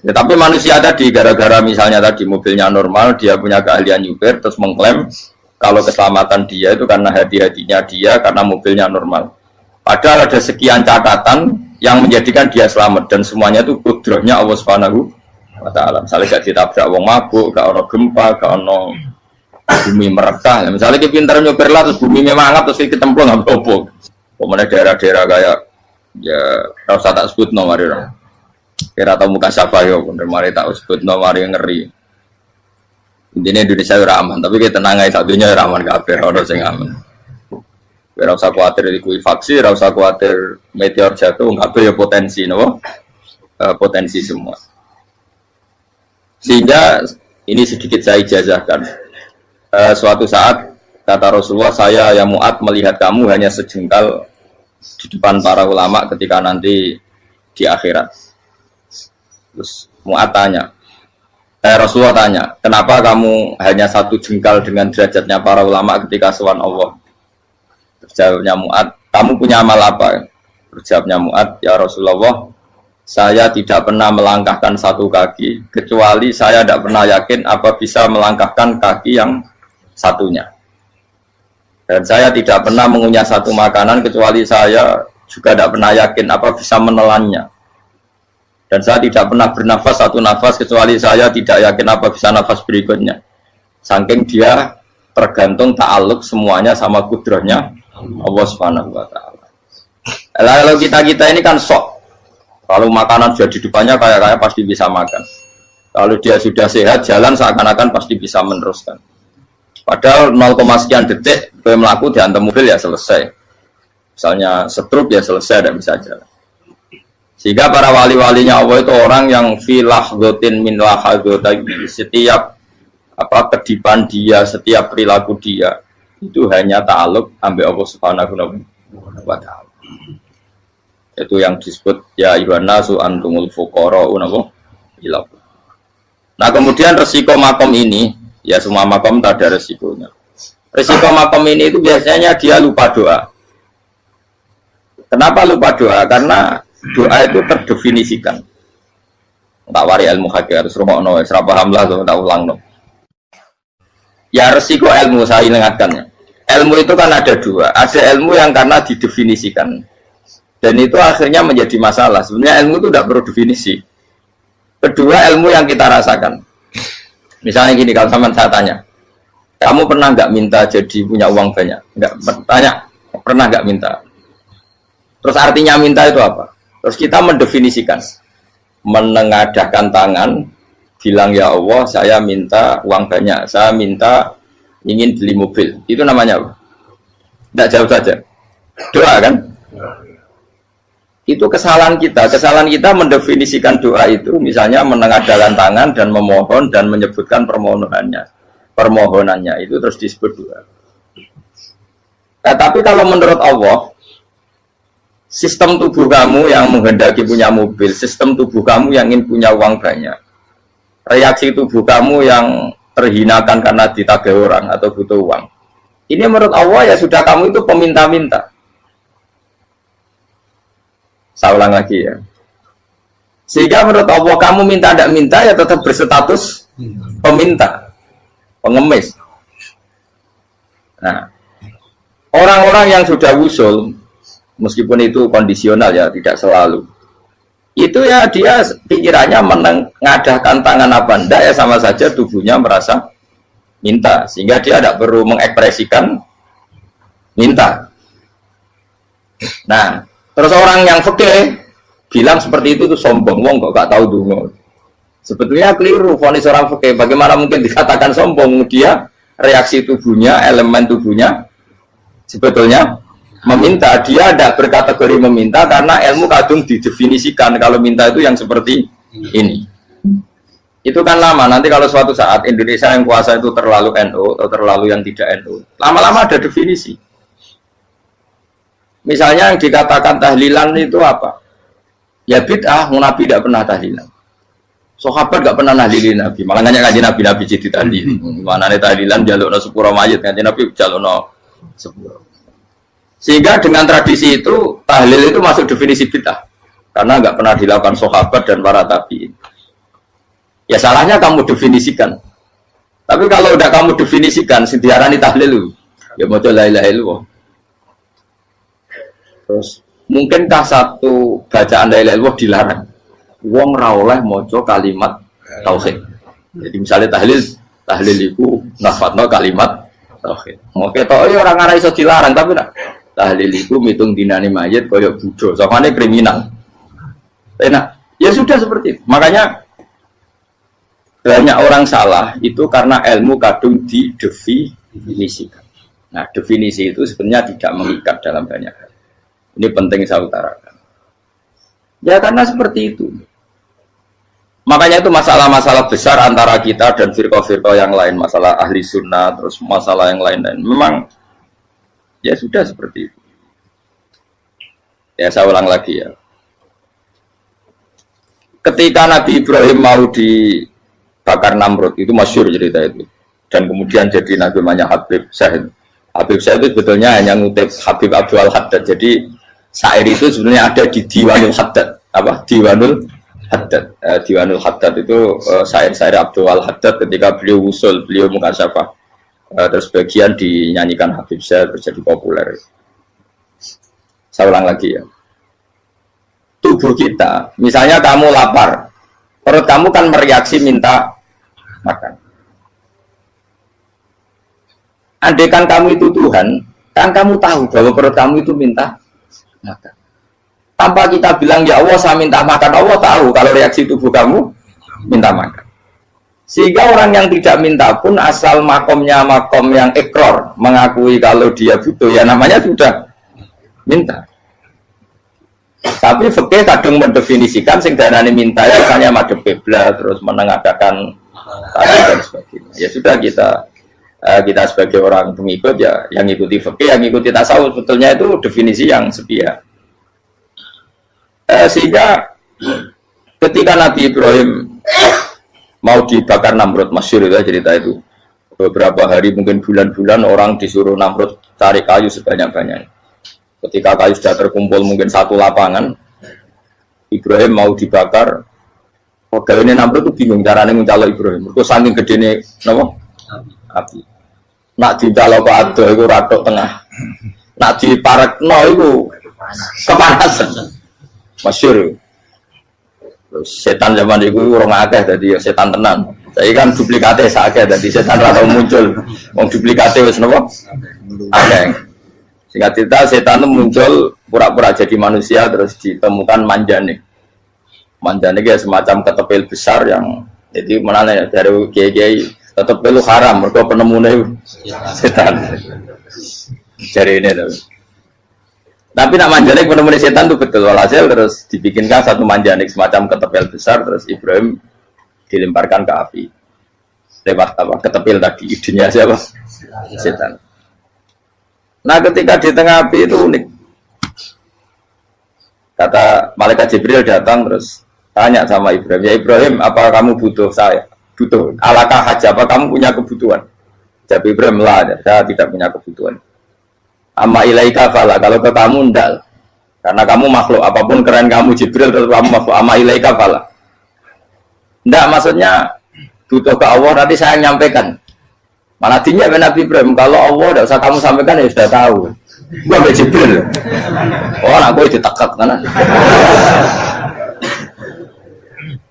Ya, tapi manusia tadi gara-gara misalnya tadi mobilnya normal, dia punya keahlian nyupir, terus mengklaim kalau keselamatan dia itu karena hati-hatinya dia, karena mobilnya normal. Padahal ada sekian catatan yang menjadikan dia selamat dan semuanya itu kudrahnya Allah Subhanahu wa Ta'ala. Misalnya gak ditabrak wong mabuk, gak ono gempa, gak ono bumi merekah. Misalnya kita pintar nyupir lah, terus bumi mangap, terus kita templung nggak apa-apa. Kemudian daerah-daerah kayak ya rasa tak sebut nomor itu. Kira tahu muka siapa yo, bener mari tak sebut nomor yang ngeri. Intinya Indonesia ora aman, tapi kita tenangai satunya ora aman kabeh, ora sing aman. Ora usah kuwatir dikuwi faksi, ora usah kuwatir meteor jatuh, kabeh ya potensi napa? Potensi semua. Sehingga ini sedikit saya ijazahkan. Suatu saat kata Rasulullah, saya yang Mu'ad melihat kamu hanya sejengkal di depan para ulama ketika nanti di akhirat. Terus Mu'ad tanya, Rasulullah tanya, kenapa kamu hanya satu jengkal dengan derajatnya para ulama ketika sowan Allah? Terjawabnya Mu'ad, kamu punya amal apa? Terjawabnya Mu'ad, ya Rasulullah, saya tidak pernah melangkahkan satu kaki, kecuali saya tidak pernah yakin apa bisa melangkahkan kaki yang satunya. Dan saya tidak pernah mengunyah satu makanan, kecuali saya juga tidak pernah yakin apa bisa menelannya. Dan saya tidak pernah bernafas satu nafas kecuali saya tidak yakin apa bisa nafas berikutnya. Saking dia tergantung ta'aluk semuanya sama kudrahnya Allah Subhanahu wa Ta'ala. Lalu kita ini kan sok. Kalau makanan sudah di depannya kayak pasti bisa makan. Kalau dia sudah sehat jalan seakan-akan pasti bisa meneruskan. Padahal 0, sekian detik gue melaku dihantam mobil ya selesai. Misalnya stroke ya selesai, tidak bisa jalan. Sehingga para wali-walinya Allah itu orang yang filah gotin min lahadotagi, setiap kedipan dia, setiap perilaku dia itu hanya ta'aluk ambil Allah Subhanahu wa ta'ala. Itu yang disebut ya ayyuhannasu antumul fuqara'u ila. Nah, kemudian resiko makom ini, ya semua makom tak ada resikonya. Resiko makom ini itu biasanya dia lupa doa. Kenapa lupa doa? Karena doa itu terdefinisikan. Tak wari ilmu hakikat, harus rumah serah paham lah, tak ulang no. Ya resiko ilmu saya ingatkannya. Ilmu itu kan ada dua. Ada ilmu yang karena didefinisikan, dan itu akhirnya menjadi masalah. Sebenarnya ilmu itu tidak perlu definisi. Kedua, ilmu yang kita rasakan. Misalnya gini, kalau sama saya tanya, kamu pernah nggak minta jadi punya uang banyak? Nggak, tanya, pernah nggak minta? Terus artinya minta itu apa? Terus kita mendefinisikan, menengadahkan tangan, bilang ya Allah, saya minta uang banyak, saya minta ingin beli mobil. Itu namanya apa? Tidak jauh saja. Doa kan? Itu kesalahan kita. Kesalahan kita mendefinisikan doa itu, misalnya menengadahkan tangan dan memohon dan menyebutkan permohonannya itu terus disebut doa. Nah, tapi kalau menurut Allah, sistem tubuh kamu yang menghendaki punya mobil, sistem tubuh kamu yang ingin punya uang banyak, reaksi tubuh kamu yang terhinakan karena ditagih orang atau butuh uang, ini menurut Allah ya sudah kamu itu peminta-minta. Saya ulang lagi ya. Sehingga menurut Allah kamu minta tidak minta ya tetap berstatus peminta, pengemis. Nah, orang-orang yang sudah wusul, meskipun itu kondisional ya, tidak selalu. Itu ya dia pikirannya menengadahkan tangan apa enggak ya sama saja tubuhnya merasa minta, sehingga dia tidak perlu mengekspresikan minta. Nah, terus orang yang fikih bilang seperti itu tuh sombong, wong kok gak tahu dungo. Sebetulnya keliru vonis orang fikih. Bagaimana mungkin dikatakan sombong? Dia reaksi tubuhnya, elemen tubuhnya sebetulnya meminta. Dia tidak berkategori meminta karena ilmu kadung didefinisikan kalau minta itu yang seperti ini. Itu kan lama. Nanti kalau suatu saat Indonesia yang kuasa itu terlalu NU atau terlalu yang tidak NU, lama-lama ada definisi. Misalnya yang dikatakan tahlilan itu apa? Ya bid'ah, Nabi tidak pernah tahlilan. Sahabat tidak pernah nahlilin Nabi. Malah nanya kaji Nabi jadi tahlil. Mana nih tahlilan jalukno sepuro mayit, kaji Nabi jalukno sepuro. Sehingga dengan tradisi itu tahlil itu masuk definisi bid'ah karena nggak pernah dilakukan sahabat dan para tabi'in. Ya salahnya kamu definisikan. Tapi kalau udah kamu definisikan, diarani tahlil, ya mau la ilaha illallah. Terus mungkinkah satu bacaan la ilaha illallah dilarang? Wong ra oleh maca kalimat tauhid. Jadi misalnya tahlil itu nafatno kalimat tauhid. Oke toh orang arah iso dilarang tapi nak tahlil itu mitung dinani mayit kaya budo, soalnya kriminal. Enak, ya sudah seperti itu. Makanya banyak orang salah itu karena ilmu kadung didefinisikan. Nah, definisi itu sebenarnya tidak mengikat dalam banyak hal. Ini penting saya utarakan. Ya karena seperti itu. Makanya itu masalah-masalah besar antara kita dan firqah-firqah yang lain, masalah ahli sunnah, terus masalah yang lain-lain. Memang ya sudah seperti itu. Ya saya ulang lagi ya. Ketika Nabi Ibrahim mau dibakar Namrud, itu masyhur cerita itu. Dan kemudian jadi Nabi namanya Habib Syahid. Habib Syahid itu sebetulnya hanya ngutip Habib Abdul Haddad. Jadi syair itu sebenarnya ada di Diwanul Haddad. Apa? Diwanul Haddad. Diwanul Haddad itu syair-syair Abdul Haddad ketika beliau usul, beliau mukasyafah. Terus bagian dinyanyikan Habib Syahid menjadi populer. Saya ulang lagi ya. Tubuh kita, misalnya kamu lapar, perut kamu kan mereaksi minta makan. Andaikan kamu itu Tuhan, kan kamu tahu bahwa perut kamu itu minta makan. Tanpa kita bilang ya Allah saya minta makan, Allah tahu kalau reaksi tubuh kamu minta makan. Sehingga orang yang tidak minta pun asal makomnya makom yang ikror, mengakui kalau dia butuh, ya namanya sudah minta. Tapi fikih kadang mendefinisikan sing darane minta itu hanya madhep kiblat terus menengadakan tadi dan sebagainya. Ya sudah kita sebagai orang pengikut ya yang ikuti fikih, yang ikuti tasawuf sebetulnya itu definisi yang sepihak. Sehingga ketika Nabi Ibrahim mau dibakar Namrud, masyhur itu cerita itu. Beberapa hari mungkin bulan-bulan orang disuruh Namrud cari kayu sebanyak-banyaknya. Ketika kayu sudah terkumpul mungkin satu lapangan, Ibrahim mau dibakar. Pegawainya Namrud itu bingung caranya mencalok Ibrahim. Mereka saking gedene napa? Api. Nak dicalok ke ado itu ratok tengah. Nak diparekno itu kepanasan. Masyhur. Terus setan zaman itu orang akeh dadi setan tenan. Saya kan duplikatnya sakit, jadi setan rata muncul. Wong duplikatnya wis napa? Akeh. Singkat cerita setan itu muncul pura-pura jadi manusia terus ditemukan manjane. Manjane kayak semacam ketepil besar yang jadi mana ya dari kiai-kiai ketepil haram, mereka penemunya setan. Jadi ini tuh. Tapi nak manjanik penemunya setan itu betul. Walhasil terus dibikinkan satu manjanik semacam ketepil besar terus Ibrahim dilemparkan ke api lewat apa ketepil tadi idenya siapa setan. Nah ketika di tengah api itu unik, kata malaikat Jibril datang terus tanya sama Ibrahim, ya Ibrahim apa kamu butuh saya, butuh alakah haja, apa kamu punya kebutuhan? Jawab Ibrahim lah, saya tidak punya kebutuhan. Amma ilaika fala, kalau ke kamu ndak, karena kamu makhluk apapun keren kamu Jibril tetap kamu makhluk. Amma ilaika fala. Nggak, maksudnya butuh ke Allah nanti saya nyampaikan. Malah dinya Nabi Ibrahim kalau Allah tidak usah kamu sampaikan ya sudah tahu. Gua be Jibril. Oh, aku ditekak kan.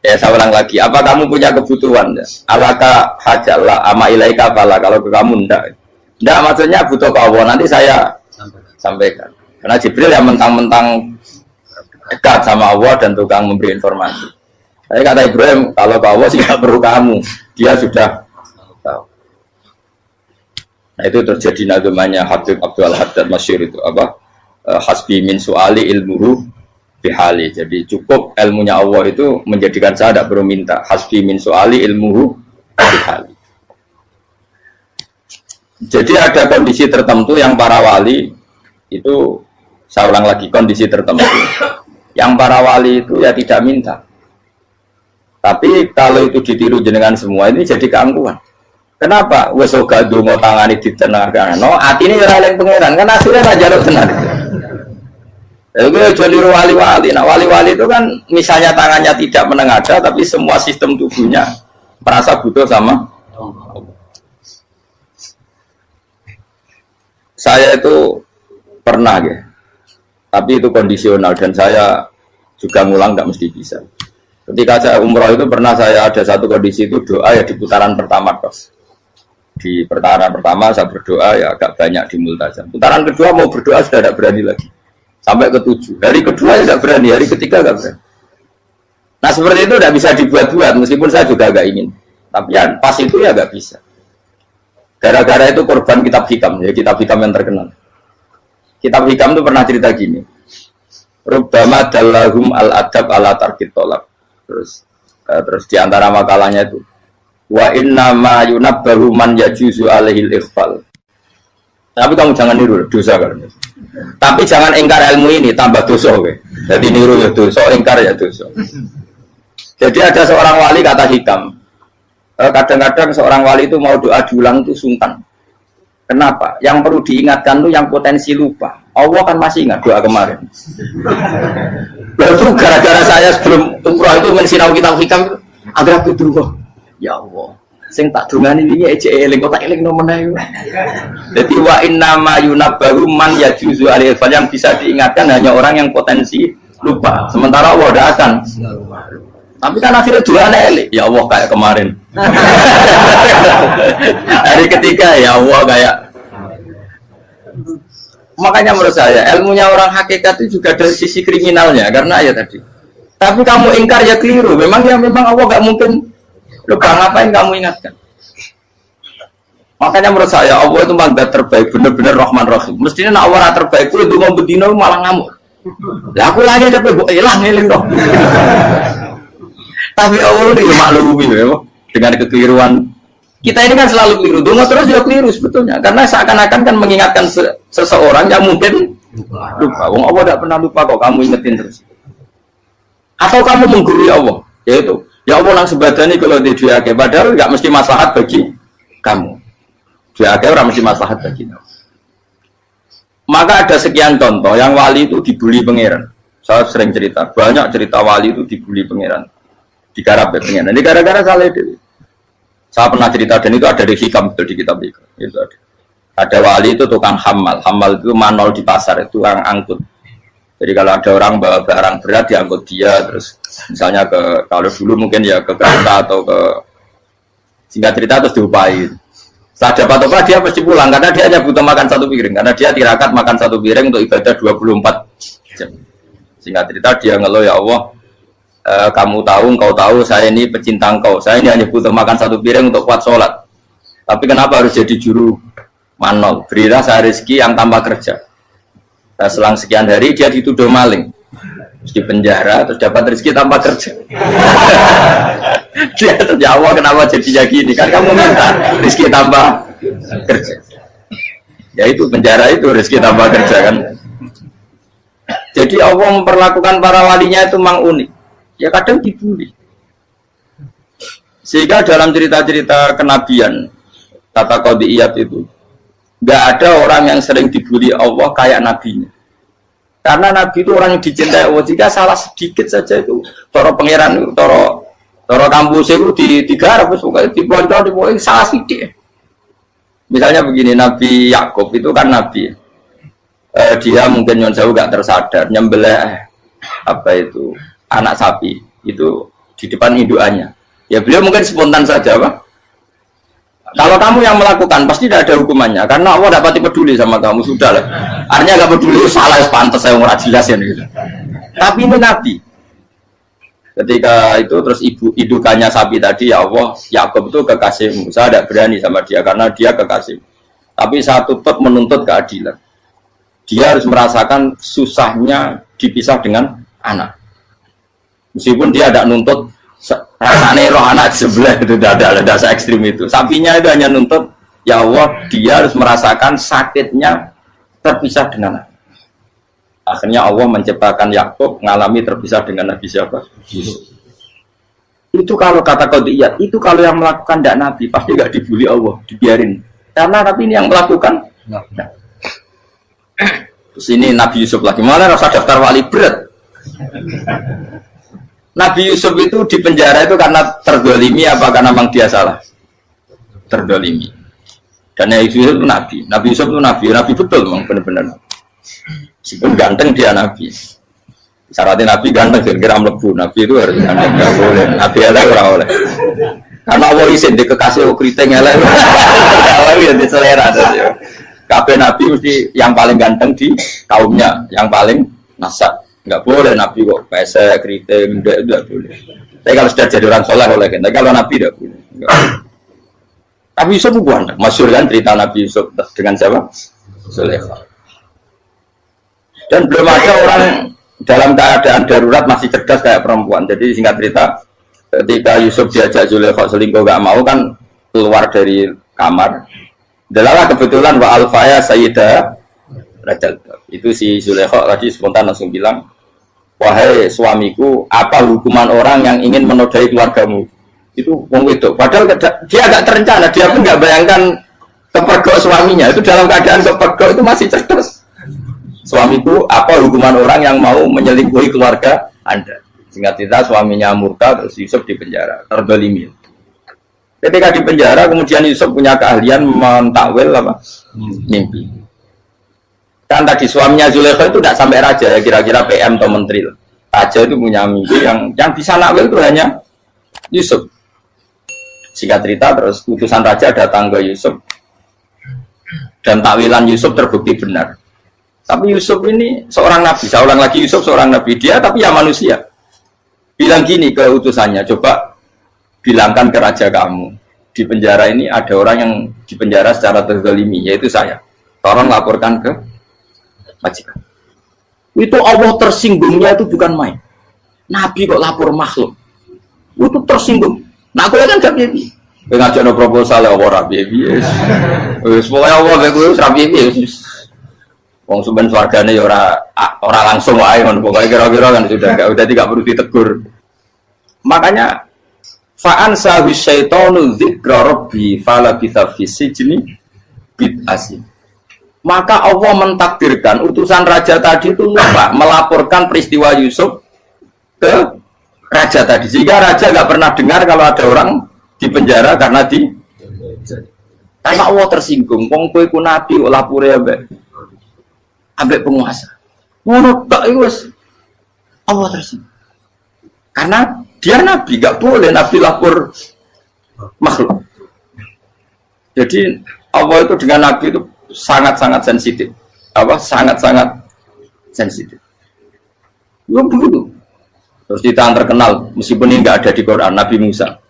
Ya saya ulang lagi. Apa kamu punya kebutuhan? Alaka hajalah ama ilaika fala, kalau ke kamu ndak. Ndak maksudnya butuh ke Allah nanti saya sampaikan. Karena Jibril yang mentang-mentang dekat sama Allah dan tukang memberi informasi. Saya kata Ibrahim, kalau ke Allah sih tidak perlu kamu, dia sudah tahu. Nah itu terjadi nazamanya Habib Abdul Haddad masyhur itu apa? Hasbi min su'ali ilmuhu bihali. Jadi cukup ilmunya Allah itu menjadikan saya tidak perlu minta. Hasbi min su'ali ilmuhu bihali. Jadi ada kondisi tertentu yang para wali itu, saya ulang lagi, kondisi tertentu yang para wali itu ya tidak minta. Tapi kalau itu ditiru jenengan semua ini jadi keangkuhan. Kenapa? Wes ora ndonga tangane ditenangkan. No, atine ora eling pangeran. Kan asline ora njaluk tenan. Itu jadi wali-wali. Nah, wali-wali itu kan misalnya tangannya tidak menengadah tapi semua sistem tubuhnya merasa butuh sama Allah. Saya itu pernah ya. Tapi itu kondisional dan saya juga ngulang enggak mesti bisa. Ketika saya umroh itu pernah saya ada satu kondisi itu doa ya di putaran pertama kos. Di putaran pertama saya berdoa ya agak banyak di multazam. Putaran kedua mau berdoa sudah tidak berani lagi. Sampai ke-7. Hari kedua ya tidak berani, hari ketiga tidak berani. Nah seperti itu tidak bisa dibuat-buat meskipun saya juga agak ingin. Tapi ya pas itu ya nggak bisa. Gara-gara itu korban kitab hikam, ya kitab hikam yang terkenal. Kitab hikam itu pernah cerita gini. Rubbama dallahum al-adab ala tarkit tolak. Terus di antara makalahnya itu wa inna ma yunabbahu man yajuzu alaihil ikhfal. Tapi kamu jangan niru dosa kan. Tapi jangan ingkar ilmu ini tambah dosa kowe. Jadi niru ya dosa, ingkar ya dosa. Jadi ada seorang wali kata hikam. Kadang-kadang seorang wali itu mau doa diulang itu sungkan. Kenapa? Yang perlu diingatkan itu yang potensi lupa. Allah kan masih ingat doa kemarin. Lalu gara-gara saya sebelum umroh itu mensinau kitab hikam agar aku dulu. Ya Allah, sing tak dungani ini ece eling kok tak eling nomene. Jadi wa inna ma yunabbahu man yajuzu alaihi, yang bisa diingatkan hanya orang yang potensi lupa. Sementara Allah tidak akan. Tapi kan akhirnya doa eling. Ya Allah kayak kemarin. Hari ketiga ya Allah kayak. Makanya menurut saya ilmunya orang hakikat itu juga dari sisi kriminalnya karena ya tadi. Tapi kamu ingkar ya keliru. Memang Allah nggak mungkin. Lupa ngapain kamu ingatkan? Makanya menurut saya Allah itu mandat terbaik, benar-benar Rahman Rahim. Mestinya nak Allah terbaik itu mau bedino malah ngamuk. Lah aku lagi tapi mbok ilang eling dong. Tapi Allah itu maklumi ya, dengan kekeliruan. Kita ini kan selalu keliru, donga terus juga keliru sebetulnya. Karena seakan-akan kan mengingatkan seseorang yang mungkin lupa. Wong Allah tidak pernah lupa kok, kamu ingetin terus. Atau kamu menggurui Allah, yaitu ya Allah nang sebadani kalau di duake, padahal nggak mesti maslahat bagi kamu. Duake orang mesti maslahat bagi kamu. Maka ada sekian contoh yang wali itu dibully pangeran. Saya sering cerita, banyak cerita wali itu dibully pangeran, digarap ya pangeran. Ini gara-gara salah itu. Saya pernah cerita dan itu ada di hikam di kitab itu. Itu ada. Ada wali itu tukang hamal, hamal itu manol di pasar itu tukang angkut. Jadi kalau ada orang bawa barang berat diangkut dia, terus misalnya ke kalau dulu mungkin ya ke kereta atau ke singkat cerita terus diupai. Setelah dapat apa dia pasti pulang karena dia hanya butuh makan satu piring karena dia tirakat makan satu piring untuk ibadah 24 jam. Singkat cerita dia ngeluh ya Allah, kamu tahu, engkau tahu saya ini pecinta engkau, saya ini hanya butuh makan satu piring untuk kuat sholat. Tapi kenapa harus jadi juru manol? Berilah saya rezeki yang tanpa kerja. Nah, selang sekian hari dia dituduh maling, terus di penjara, terus dapat rezeki tanpa kerja. Dia terjawab kenapa jadinya gini? Kan kamu minta rezeki tanpa kerja. Ya itu penjara itu rezeki tanpa kerja kan. Jadi Allah memperlakukan para walinya itu memang unik. Ya kadang dibully. Sehingga dalam cerita-cerita kenabian tata qadiyat itu nggak ada orang yang sering dibully Allah kayak nabinya. Karena nabi itu orang yang dicintai Allah. Jika salah sedikit saja itu toro pangeran, toro kampus itu digarap, dibontor, salah sedikit. Misalnya begini, Nabi Yakub itu kan nabi. Dia mungkin nyon jauh nggak tersadar nyembelih apa itu anak sapi itu di depan indukannya. Ya beliau mungkin spontan saja, Pak. Kalau kamu yang melakukan pasti tidak ada hukumannya karena Allah dapat peduli sama kamu sudah lah. Artinya nggak peduli salah pantas saya nggak jelas ya gitu. Tapi ini Nabi. Ketika itu terus indukannya sapi tadi ya Allah Yakub itu kekasihmu. Saya tidak berani sama dia karena dia kekasih. Tapi saya tetap menuntut keadilan. Dia harus merasakan susahnya dipisah dengan anak. Meskipun dia tidak nuntut rasanya roh anak sebelah itu tidak ada ekstrim itu. Sapinya itu hanya nuntut ya Allah dia harus merasakan sakitnya terpisah dengan anak. Akhirnya Allah menciptakan Yakub mengalami terpisah dengan Nabi siapa? Yusuf. Itu kalau kata qadiyat, itu kalau yang melakukan tidak Nabi pasti nggak dibully Allah, dibiarin. Karena Nabi ini yang melakukan. Nah. Terus ini Nabi Yusuf lagi, malah rasa daftar wali berat. Nabi Yusuf itu di penjara itu karena terdolimi apa karena memang dia salah? Terdolimi. Dan Nabi Yusuf itu Nabi. Nabi Yusuf itu Nabi betul memang benar-benar. Meskipun ganteng dia Nabi. Syaratnya Nabi ganteng, kira-kira melebu. Nabi itu harus ganteng, nggak boleh. Nabi elek ora oleh. Karena Allah izin di kekasih keriting elek. Allah yang diselera. Kabeh Nabi mesti yang paling ganteng di kaumnya, yang paling nasab. Nggak boleh Nabi kok pesek, keriting, enggak boleh. Tapi kalau sudah jadi orang soleh boleh kan. Tapi kalau Nabi tidak boleh. Nabi Yusuf bukan, masyhur kan cerita Nabi Yusuf dengan siapa? Zulaikha. Dan belum ada orang dalam keadaan darurat masih cerdas kayak perempuan. Jadi singkat cerita, ketika Yusuf diajak Zulaikha selingkuh gak mau kan keluar dari kamar. Delalah kebetulan wa alfaya sayyidah Rajal. Itu si Zulaikha tadi spontan langsung bilang, wahai suamiku, apa hukuman orang yang ingin menodai keluargamu? Itu wong wedok. Padahal dia agak terencana, dia pun nggak bayangkan kepergok suaminya. Itu dalam keadaan kepergok itu masih cerdas. Suamiku, apa hukuman orang yang mau menyelingkuhi keluarga Anda? Singkat cerita suaminya murka, terus Yusuf di penjara, terdolimi. Ketika di penjara, kemudian Yusuf punya keahlian mentakwil apa? Mimpi. Kan tadi suaminya Zulaikha itu tidak sampai raja ya, kira-kira PM atau menteri. Raja itu punya mimpi yang bisa nakwil itu hanya Yusuf. Singkat cerita terus utusan raja datang ke Yusuf dan takwilan Yusuf terbukti benar. Tapi Yusuf ini seorang nabi, saya ulang lagi Yusuf seorang nabi dia tapi ya manusia. Bilang gini ke utusannya, coba bilangkan ke raja kamu di penjara ini ada orang yang di penjara secara terzalimi yaitu saya. Tolong laporkan ke majikan. Itu Allah tersinggungnya itu bukan main. Nabi kok lapor makhluk. Itu tersinggung. Nah, aku kan gak piye. Kowe ngajakno proposal ya ora piye-piye. Wis pokoke Allah kowe wis ra piye-piye wis. Wong sampean swargane ya ora langsung wae ngono pokoke kira-kira kan sudah enggak perlu ditegur. Makanya fa'an sawi syaitanu dzikra rabbi fala bitha fi sijni bid'asi. Maka Allah mentakdirkan utusan raja tadi itu lupa melaporkan peristiwa Yusuf ke raja tadi, sehingga raja nggak pernah dengar kalau ada orang di penjara karena Allah tersinggung. Wong kowe ku nabi kok lapore ambek penguasa. Ngono tok iku wis Allah tersinggung. Karena dia nabi, nggak boleh nabi lapor makhluk. Jadi Allah itu dengan nabi itu sangat-sangat sensitif. Sangat-sangat sensitif. Ya begitu. Terus kita yang terkenal, meskipun ini nggak ada di Quran, Nabi Musa.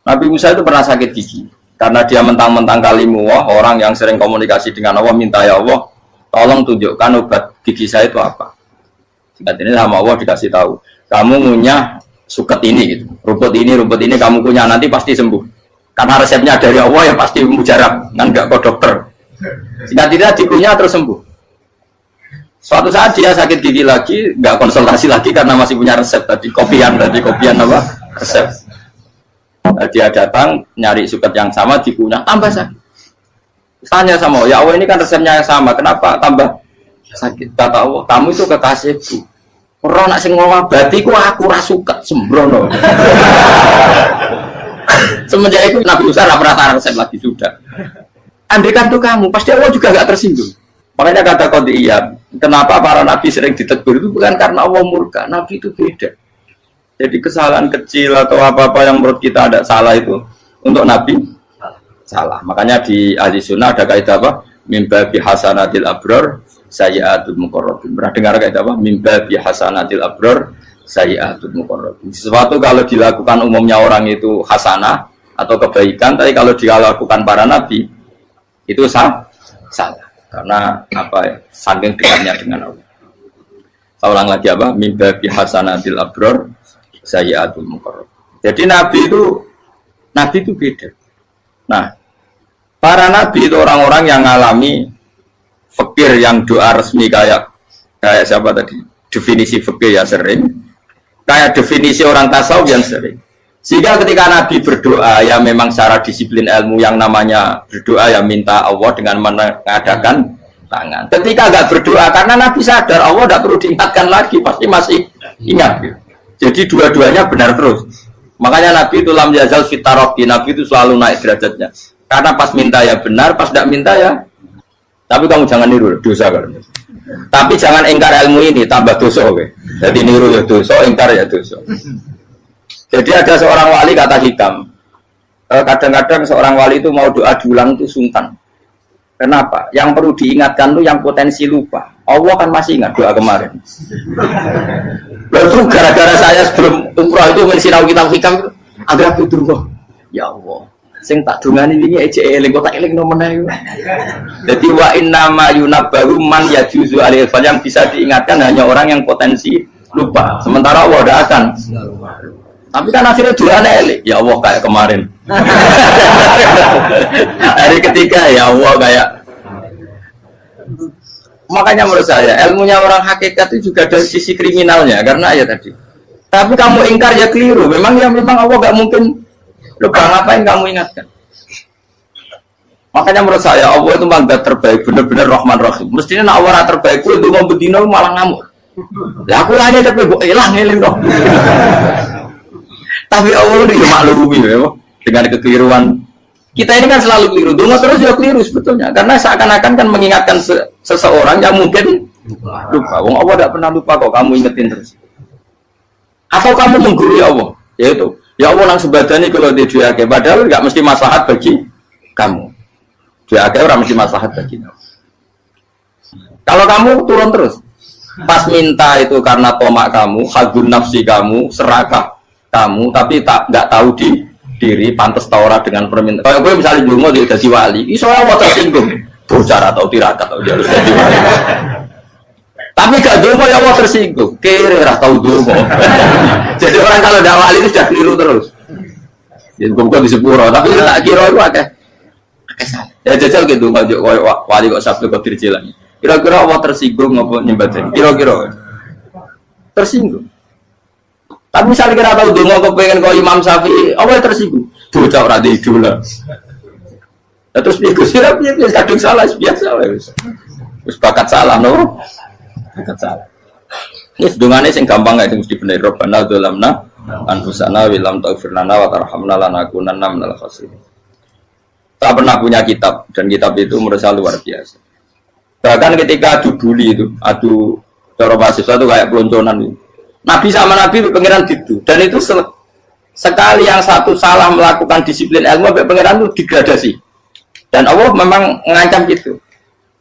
Nabi Musa itu pernah sakit gigi karena dia mentang-mentang kalimullah, orang yang sering komunikasi dengan Allah, minta ya Allah, tolong tunjukkan obat gigi saya itu apa. Singkat ini sama Allah dikasih tahu, kamu ngunyah suket ini, gitu. rumput ini kamu kunyah nanti pasti sembuh. Karena resepnya dari Allah ya pasti mujarab, kan nggak kok dokter. Singkat ini dikunyah terus sembuh. Suatu saat dia sakit gigi lagi, nggak konsultasi lagi karena masih punya resep tadi kopian apa resep. Nah, dia datang nyari suket yang sama dikunyah tambah sakit. Tanya sama Allah, ya Allah ini kan resepnya yang sama, kenapa tambah sakit? Kata Allah, kamu itu kekasihku. Orang nak sing ngobati ku aku ra suket sembrono. Semenjak itu Nabi Musa pernah resep lagi sudah. Andaikan tuh kamu, pasti Allah juga nggak tersinggung. Makanya kata Qadiyah, kenapa para nabi sering ditegur itu bukan karena Allah murka, nabi itu beda. Jadi kesalahan kecil atau apa-apa yang menurut kita ada salah itu untuk nabi salah. Makanya di ahli sunnah ada kaidah apa? Mimba bi hasanatil abror sayyi'atul muqarrabin. Pernah dengar kaidah apa? Mimba bi hasanatil abror sayyi'atul muqarrabin. Sesuatu kalau dilakukan umumnya orang itu hasanah atau kebaikan, tapi kalau dilakukan para nabi itu salah. Karena apa ya, saking dekatnya dengan Allah. Saya ulang lagi apa? Mimba bi hasanatil abror sayyi'atul muqarrab. Jadi nabi itu beda. Nah, para nabi itu orang-orang yang mengalami fikir yang doa resmi kayak siapa tadi? Definisi fikir ya sering. Kayak definisi orang tasawuf yang sering. Sehingga ketika Nabi berdoa, ya memang secara disiplin ilmu yang namanya berdoa ya minta Allah dengan mengadakan tangan. Ketika nggak berdoa, karena Nabi sadar Allah tidak perlu diingatkan lagi, pasti masih ingat. Jadi dua-duanya benar terus. Makanya Nabi itu lam yazal fitaroki, Nabi itu selalu naik derajatnya. Karena pas minta ya benar, pas tidak minta ya. Tapi kamu jangan niru dosa kan. Tapi jangan ingkar ilmu ini, tambah dosa. Jadi niru ya dosa, ingkar ya dosa. Jadi ada seorang wali kata hikam, kadang-kadang seorang wali itu mau doa diulang itu sungkan. Kenapa? Yang perlu diingatkan tuh yang potensi lupa. Allah kan masih ingat doa kemarin. Lalu gara-gara saya sebelum umroh itu mensinau kitab hikam, agar aku durung. Ya Allah, sing tak dungani ini aja eling, kok tak eling nomene. Jadi wa inna ma yunabbahu man yajuzu alil fal, yang bisa diingatkan hanya orang yang potensi lupa. Sementara Allah tidak akan. Tapi kan akhirnya doanya elik, ya Allah kayak kemarin. Hari ketiga ya Allah kayak. Makanya menurut saya ilmunya orang hakikat itu juga dari sisi kriminalnya, karena ya tadi. Tapi kamu ingkar ya keliru. Memang Allah nggak mungkin lupa, ngapain kamu ingatkan. Makanya menurut saya Allah itu mandat terbaik, benar-benar Rahman Rahim. Mestinya nak Allah terbaik itu mau bedino malah ngamuk. Ya aku hanya tapi gue hilang dong. Tapi Allah itu maklumi ya, dengan kekeliruan. Kita ini kan selalu keliru, dungo terus ya keliru sebetulnya. Karena seakan-akan kan mengingatkan seseorang yang mungkin lupa. Wong Allah tidak pernah lupa kok, kamu ingetin terus. Atau kamu menggurui Allah, yaitu ya Allah langsung badani kalau dia diake, padahal nggak mesti maslahat bagi kamu. Diake orang mesti maslahat bagi kamu. Kalau kamu turun terus, pas minta itu karena tomak kamu, hadun nafsi kamu, serakah kamu, tapi nggak tahu diri pantas taura dengan permintaan. Kalau gue misalnya dulu mau jadi wali, iso Allah tersinggung, bocor atau tirakat atau dia harus jadi wali. Tapi gak dongo ya Allah tersinggung. Kira ora tau dongo. Jadi orang kalau tidak wali itu sudah keliru terus. Jadi kok di sepuro, tapi tak kira itu akeh. Ya jajal gitu ngajak wali kok Sabtu kok dirjilan. Kira-kira Allah tersinggung ngapa nyembah? Kira-kira tersinggung. Tapi misalnya kira tahu dongo kepengen kok Imam Syafi'i, Allah tersinggung. Bocah ora di idola. Ya terus piye Gus? Ya piye kadung salah biasa wis. Wis bakat salah no. Bakat salah. Wis dongane sing gampang gak mesti bener. Rabbana dzalamna anfusana wa lam taghfir lana wa tarhamna lanakunanna minal khasirin. Tak pernah punya kitab dan kitab itu menurut saya luar biasa. Bahkan ketika adu bully itu, adu cara mahasiswa itu kayak pelonconan itu. Nabi sama Nabi pengiran gitu dan itu sekali yang satu salah melakukan disiplin ilmu sampai pengiran itu degradasi. Dan Allah memang mengancam gitu.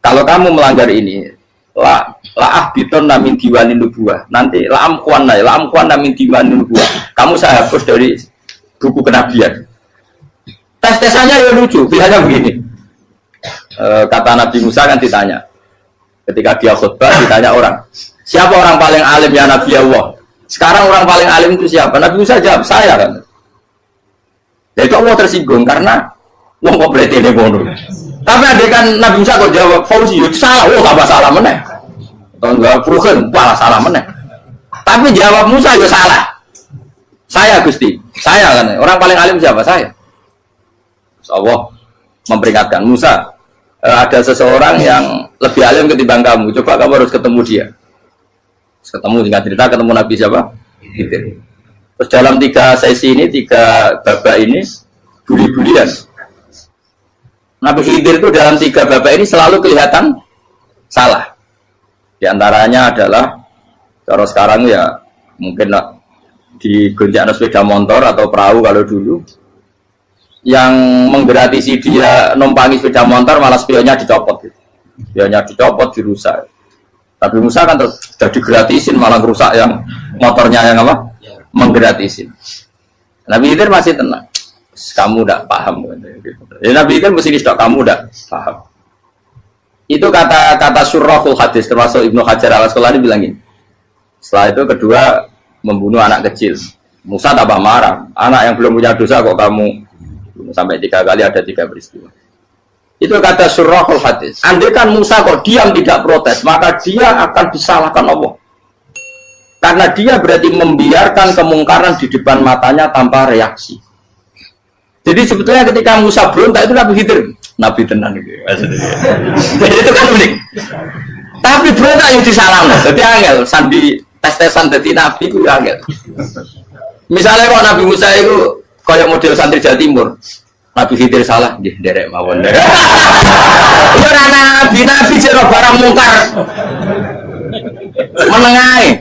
Kalau kamu melanggar ini, la ahbiton namin diwani nubuah. Nanti la amkuan namin diwani nubuah. Kamu saya hapus dari buku kenabian. Tes-tesannya ya lucu, pilihannya begini. Kata Nabi Musa kan ditanya. Ketika dia khutbah ditanya orang, siapa orang paling alim ya Nabi Allah? Sekarang orang paling alim itu siapa? Nabi Musa jawab, saya kan. Jadi Allah tersinggung karena wong kok berarti ini bodoh. Tapi ada kan Nabi Musa kok jawab Fauzi, salah, tambah salah meneh. Atau enggak Furukan, malah salah meneh. Tapi jawab Musa ya salah. Saya Gusti, saya kan. Orang paling alim siapa? Saya. Allah memperingatkan Musa, ada seseorang yang lebih alim ketimbang kamu. Coba kamu harus ketemu dia. Ketemu dengan cerita ketemu Nabi siapa? Khidir. Terus dalam 3 sesi ini, 3 babak ini buli-bulian. Nabi Khidir itu dalam 3 babak ini selalu kelihatan salah. Di antaranya adalah cara sekarang ya mungkin di gonjak sepeda motor atau perahu kalau dulu yang menggratisi dia numpangi sepeda motor malah spionnya dicopot gitu. Spionnya dicopot, dirusak. Tapi Musa kan sudah digratisin malah rusak yang motornya yang apa? Menggratisin. Nabi Khidir masih tenang. Kamu tidak paham. Ya, Nabi Khidir mesti distok kamu tidak paham. Itu kata surahul hadis termasuk Ibnu Hajar al-Asqalani bilang gini. Setelah itu kedua membunuh anak kecil. Musa tambah marah. Anak yang belum punya dosa kok kamu sampai 3 kali ada 3 peristiwa. Itu kata surahul hadis. Andai kan Musa kok diam tidak protes, maka dia akan disalahkan Allah. Karena dia berarti membiarkan kemungkaran di depan matanya tanpa reaksi. Jadi sebetulnya ketika Musa berontak itu Nabi Khidir, Nabi tenang gitu. Jadi itu kan unik. Tapi berontak yang disalahkan. Jadi angel sandi tes-tesan jadi Nabi itu angel. Misalnya kalau Nabi Musa itu kayak model santri Jawa Timur, Nabi Khidir salah, derek mawon. Ya nabi jero barang mungkar. Menengae.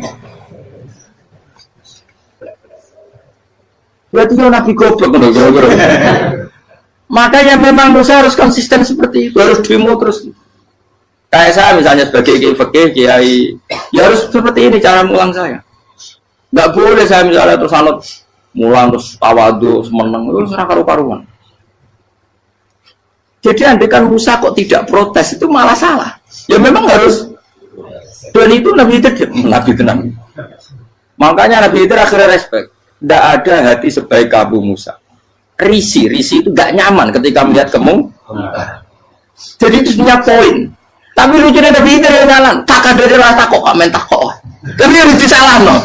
Berarti ya Nabi goblok kira-kira. Makanya memang Musa harus konsisten seperti itu, harus demo terus. Kayak saya misalnya sebagai kiai, ya harus seperti ini cara mulang saya. Nggak boleh saya misalnya terus anut mulang terus tawadu semeneng terus karu-karuan. Jadi andaikan Musa kok tidak protes itu malah salah. Ya memang harus. Dan itu Nabi Khidir, Nabi tenang. Makanya Nabi Khidir akhirnya respect. Tidak ada hati sebaik kamu Musa. Risi itu gak nyaman ketika melihat kamu. Jadi itu punya poin. Tapi lucunya Nabi Khidir yang jalan. Tak ada rasa kok minta kok. Tapi harus disalah no.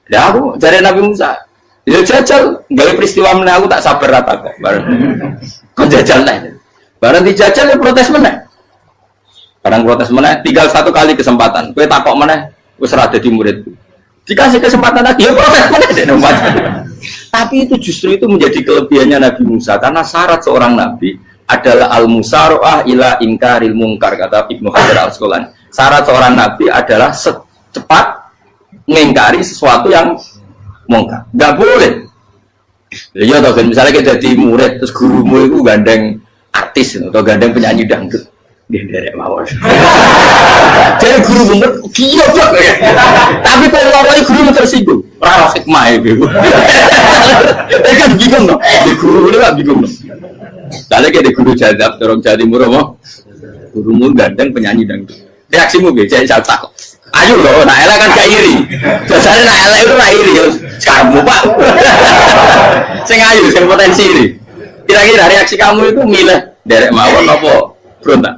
Ya aku dari Nabi Musa. Ya jajal, gaya peristiwa meneh aku tak sabar rata kok. Kok jajal nih. Barang dijajal ya protes meneh. Barang protes meneh, tinggal 1 kali kesempatan. Kowe takok meneh, wis ora dadi muridku. Dikasih kesempatan lagi, ya protes meneh dek nomor. Tapi itu justru itu menjadi kelebihannya Nabi Musa karena syarat seorang nabi adalah al-musara'ah ila inkaril munkar kata Ibnu Hajar al-Asqalani. Syarat seorang nabi adalah secepat mengingkari sesuatu yang mungkar. Enggak boleh. Ya toh misalnya kita jadi murid terus gurumu itu gandeng artis atau gandeng penyanyi dangdut. Dia derek mawon. Jadi guru bener gila kok. Tapi kalau orang guru tersinggung, ora hikmah itu. Kan bingung no. Di guru itu kan bingung no. Kalau kayak di guru jadab, orang Jawa Timur apa? Gurumu gandeng penyanyi dangdut. Reaksimu piye? Jadi saya takut. Ayo loh, nak elek kan gak iri. Biasanya nak elek itu nak iri. Kamu Pak. Sing ayu, sing potensi iri. Kira-kira reaksi kamu itu milih derek mawon apa berontak?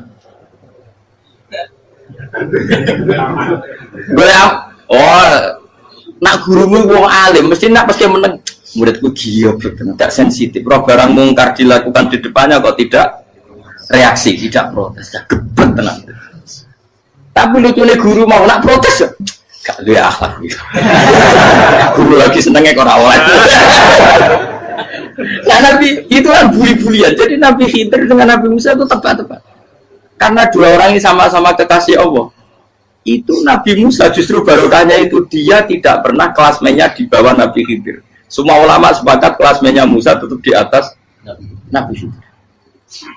Nak gurumu wong alim, mesti nak pasti meneng. Muridku giyo, tidak sensitif. Roh barang mungkar dilakukan di depannya kok tidak reaksi, tidak protes, tidak gebet tenang. Tapi lucunya guru mau nak protes, gak ada akhlak. Guru lagi senengnya kok rawat. Nah Nabi itu kan buli-bulian. Jadi Nabi Khidir dengan Nabi Musa itu tepat-tepat. Karena dua orang ini sama-sama kekasih Allah. Itu Nabi Musa justru barokahnya itu dia tidak pernah kelasmennya di bawah Nabi Khidir. Semua ulama sepakat kelasmennya Musa tetap di atas Nabi Khidir.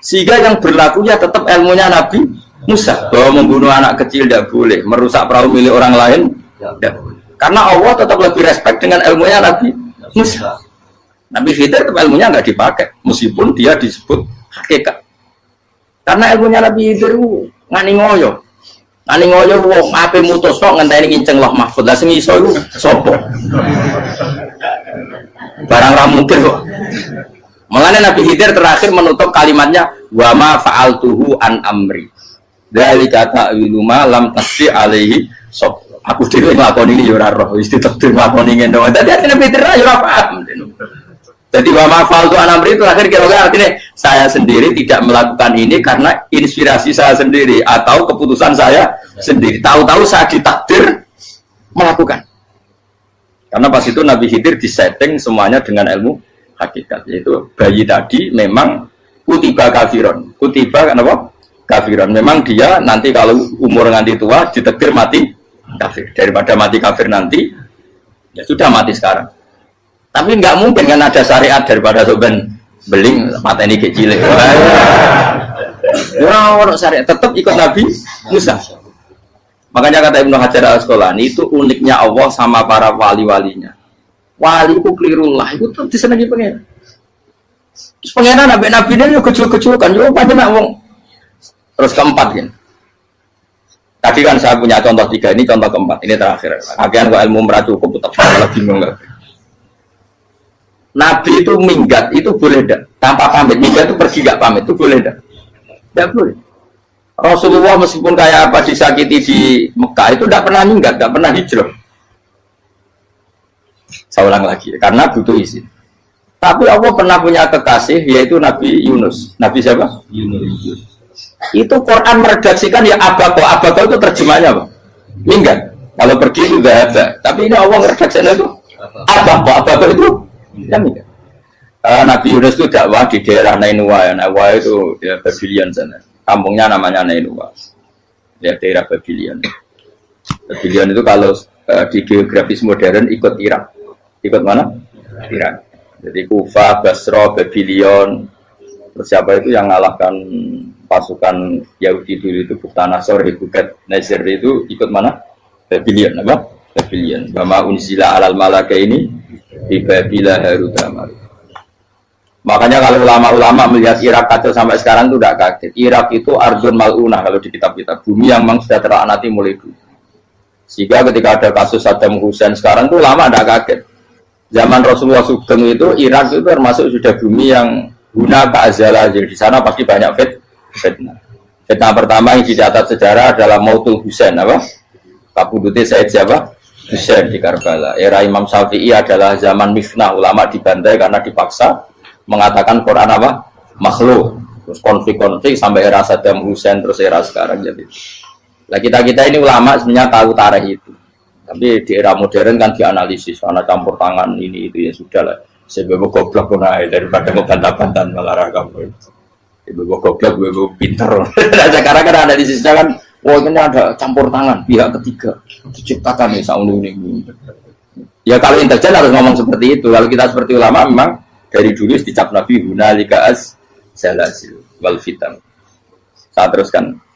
Sehingga yang berlakunya tetap ilmunya Nabi Musa, bahwa membunuh anak kecil tidak boleh, merusak perahu milik orang lain tidak boleh. Karena Allah tetap lebih respect dengan ilmunya Nabi Musa. Nabi Khidir tetap ilmunya nggak dipakai, meskipun dia disebut hakikat. Karena ilmunya Nabi Khidir ngani ngoyo, wong ape mutus kok ngenteni kinceng loh mahfud. Lah sing iso iku sapa? Barang ra mungkin kok. Makanya Nabi Khidir terakhir menutup kalimatnya wa ma fa'altuhu an amri. Dzalika ta'wilu ma lam tasdi alaihi sob. Aku dhewe nglakoni iki ya ora roh, wis ditakdir nglakoni ngene. Dadi Nabi Khidir ya ora paham. Jadi wa ma fa'altu an amri itu akhir kira-kira artinya saya sendiri tidak melakukan ini karena inspirasi saya sendiri atau keputusan saya sendiri. Tahu-tahu saya ditakdir melakukan. Karena pas itu Nabi Khidir disetting semuanya dengan ilmu hakikat, yaitu bayi tadi memang kutiba kafiron. Kutiba kenapa? Kafiron. Memang dia nanti kalau umur nganti tua ditakdir mati kafir. Daripada mati kafir nanti, ya sudah mati sekarang. Tapi nggak mungkin kan ada syariat daripada soben beling mateni kecil. Orang syariat tetap ikut Nabi Musa. Makanya kata Ibnu Hajar Al-Asqalani itu uniknya Allah sama para wali-walinya. Wali itu kelirullah, itu tetap disenangi pengen. Terus pengenan nabi-nabi ini kecil-kecilkan, yo pada nak wong. Terus keempat kan. Tadi kan saya punya contoh 3, ini contoh keempat, ini terakhir. Akhirnya kok ilmu merah cukup, tetap salah bingung nggak. Nabi itu minggat itu boleh tidak tanpa pamit, minggat itu pergi nggak pamit itu boleh tidak? Tidak boleh. Rasulullah meskipun kayak apa disakiti di Mekah itu tidak pernah minggat, tidak pernah hijrah. Saya ulang lagi, karena butuh izin. Tapi Allah pernah punya kekasih yaitu Nabi Yunus. Nabi siapa? Yunus. Itu Quran meredaksikan ya abako. Abako itu terjemahnya apa? Minggat. Kalau pergi itu tidak ada. Tapi ini Allah meredaksikan itu abako. Abako itu ya minggat. Nabi Yunus itu dakwah di daerah Nainua. Nainua itu ya Babylon sana. Kampungnya namanya Nainua. Ya daerah Babylon. Babylon itu kalau di geografis modern ikut Irak. Ikut mana? Irak. Jadi Kufa, Basra, Babylon. Terus siapa itu yang ngalahkan pasukan Yahudi dulu itu Buktanasor, Hebukat, Nasir itu ikut mana? Babylon, apa? Babylon. Bama unzila alal malaka ini di Babila Harutama. Makanya kalau ulama-ulama melihat Irak kacau sampai sekarang itu tidak kaget. Irak itu Ardun Mal'unah kalau di kitab-kitab. Bumi yang memang sudah terlaknati mulai dulu. Sehingga ketika ada kasus Saddam Hussein sekarang itu ulama tidak kaget. Zaman Rasulullah Sugeng itu Irak itu termasuk sudah bumi yang guna keazalah. Jadi di sana pasti banyak fitnah. Fitnah pertama yang dicatat sejarah adalah Mautul Husain, apa? Kabudutnya Said siapa? Husain di Karbala. Era Imam Syafi'i adalah zaman mifnah, ulama dibantai karena dipaksa mengatakan Quran apa? Makhluk. Terus konflik-konflik sampai era Saddam Hussein terus era sekarang jadi. Lah kita ini ulama sebenarnya tahu tarikh itu. Tapi di era modern kan dianalisis karena campur tangan ini itu ya sudah lah. Sebab goblok pun daripada ngebantah-bantahan malah kamu. Ibu goblok, ibu pinter. Sekarang kan analisisnya kan, wah ini ada campur tangan pihak ketiga diciptakan nih saunu ini. Ya kalau intelijen harus ngomong seperti itu. Kalau kita seperti ulama memang dari dulu dicap Nabi hunalika az-zalazil wal fitan. Saya teruskan.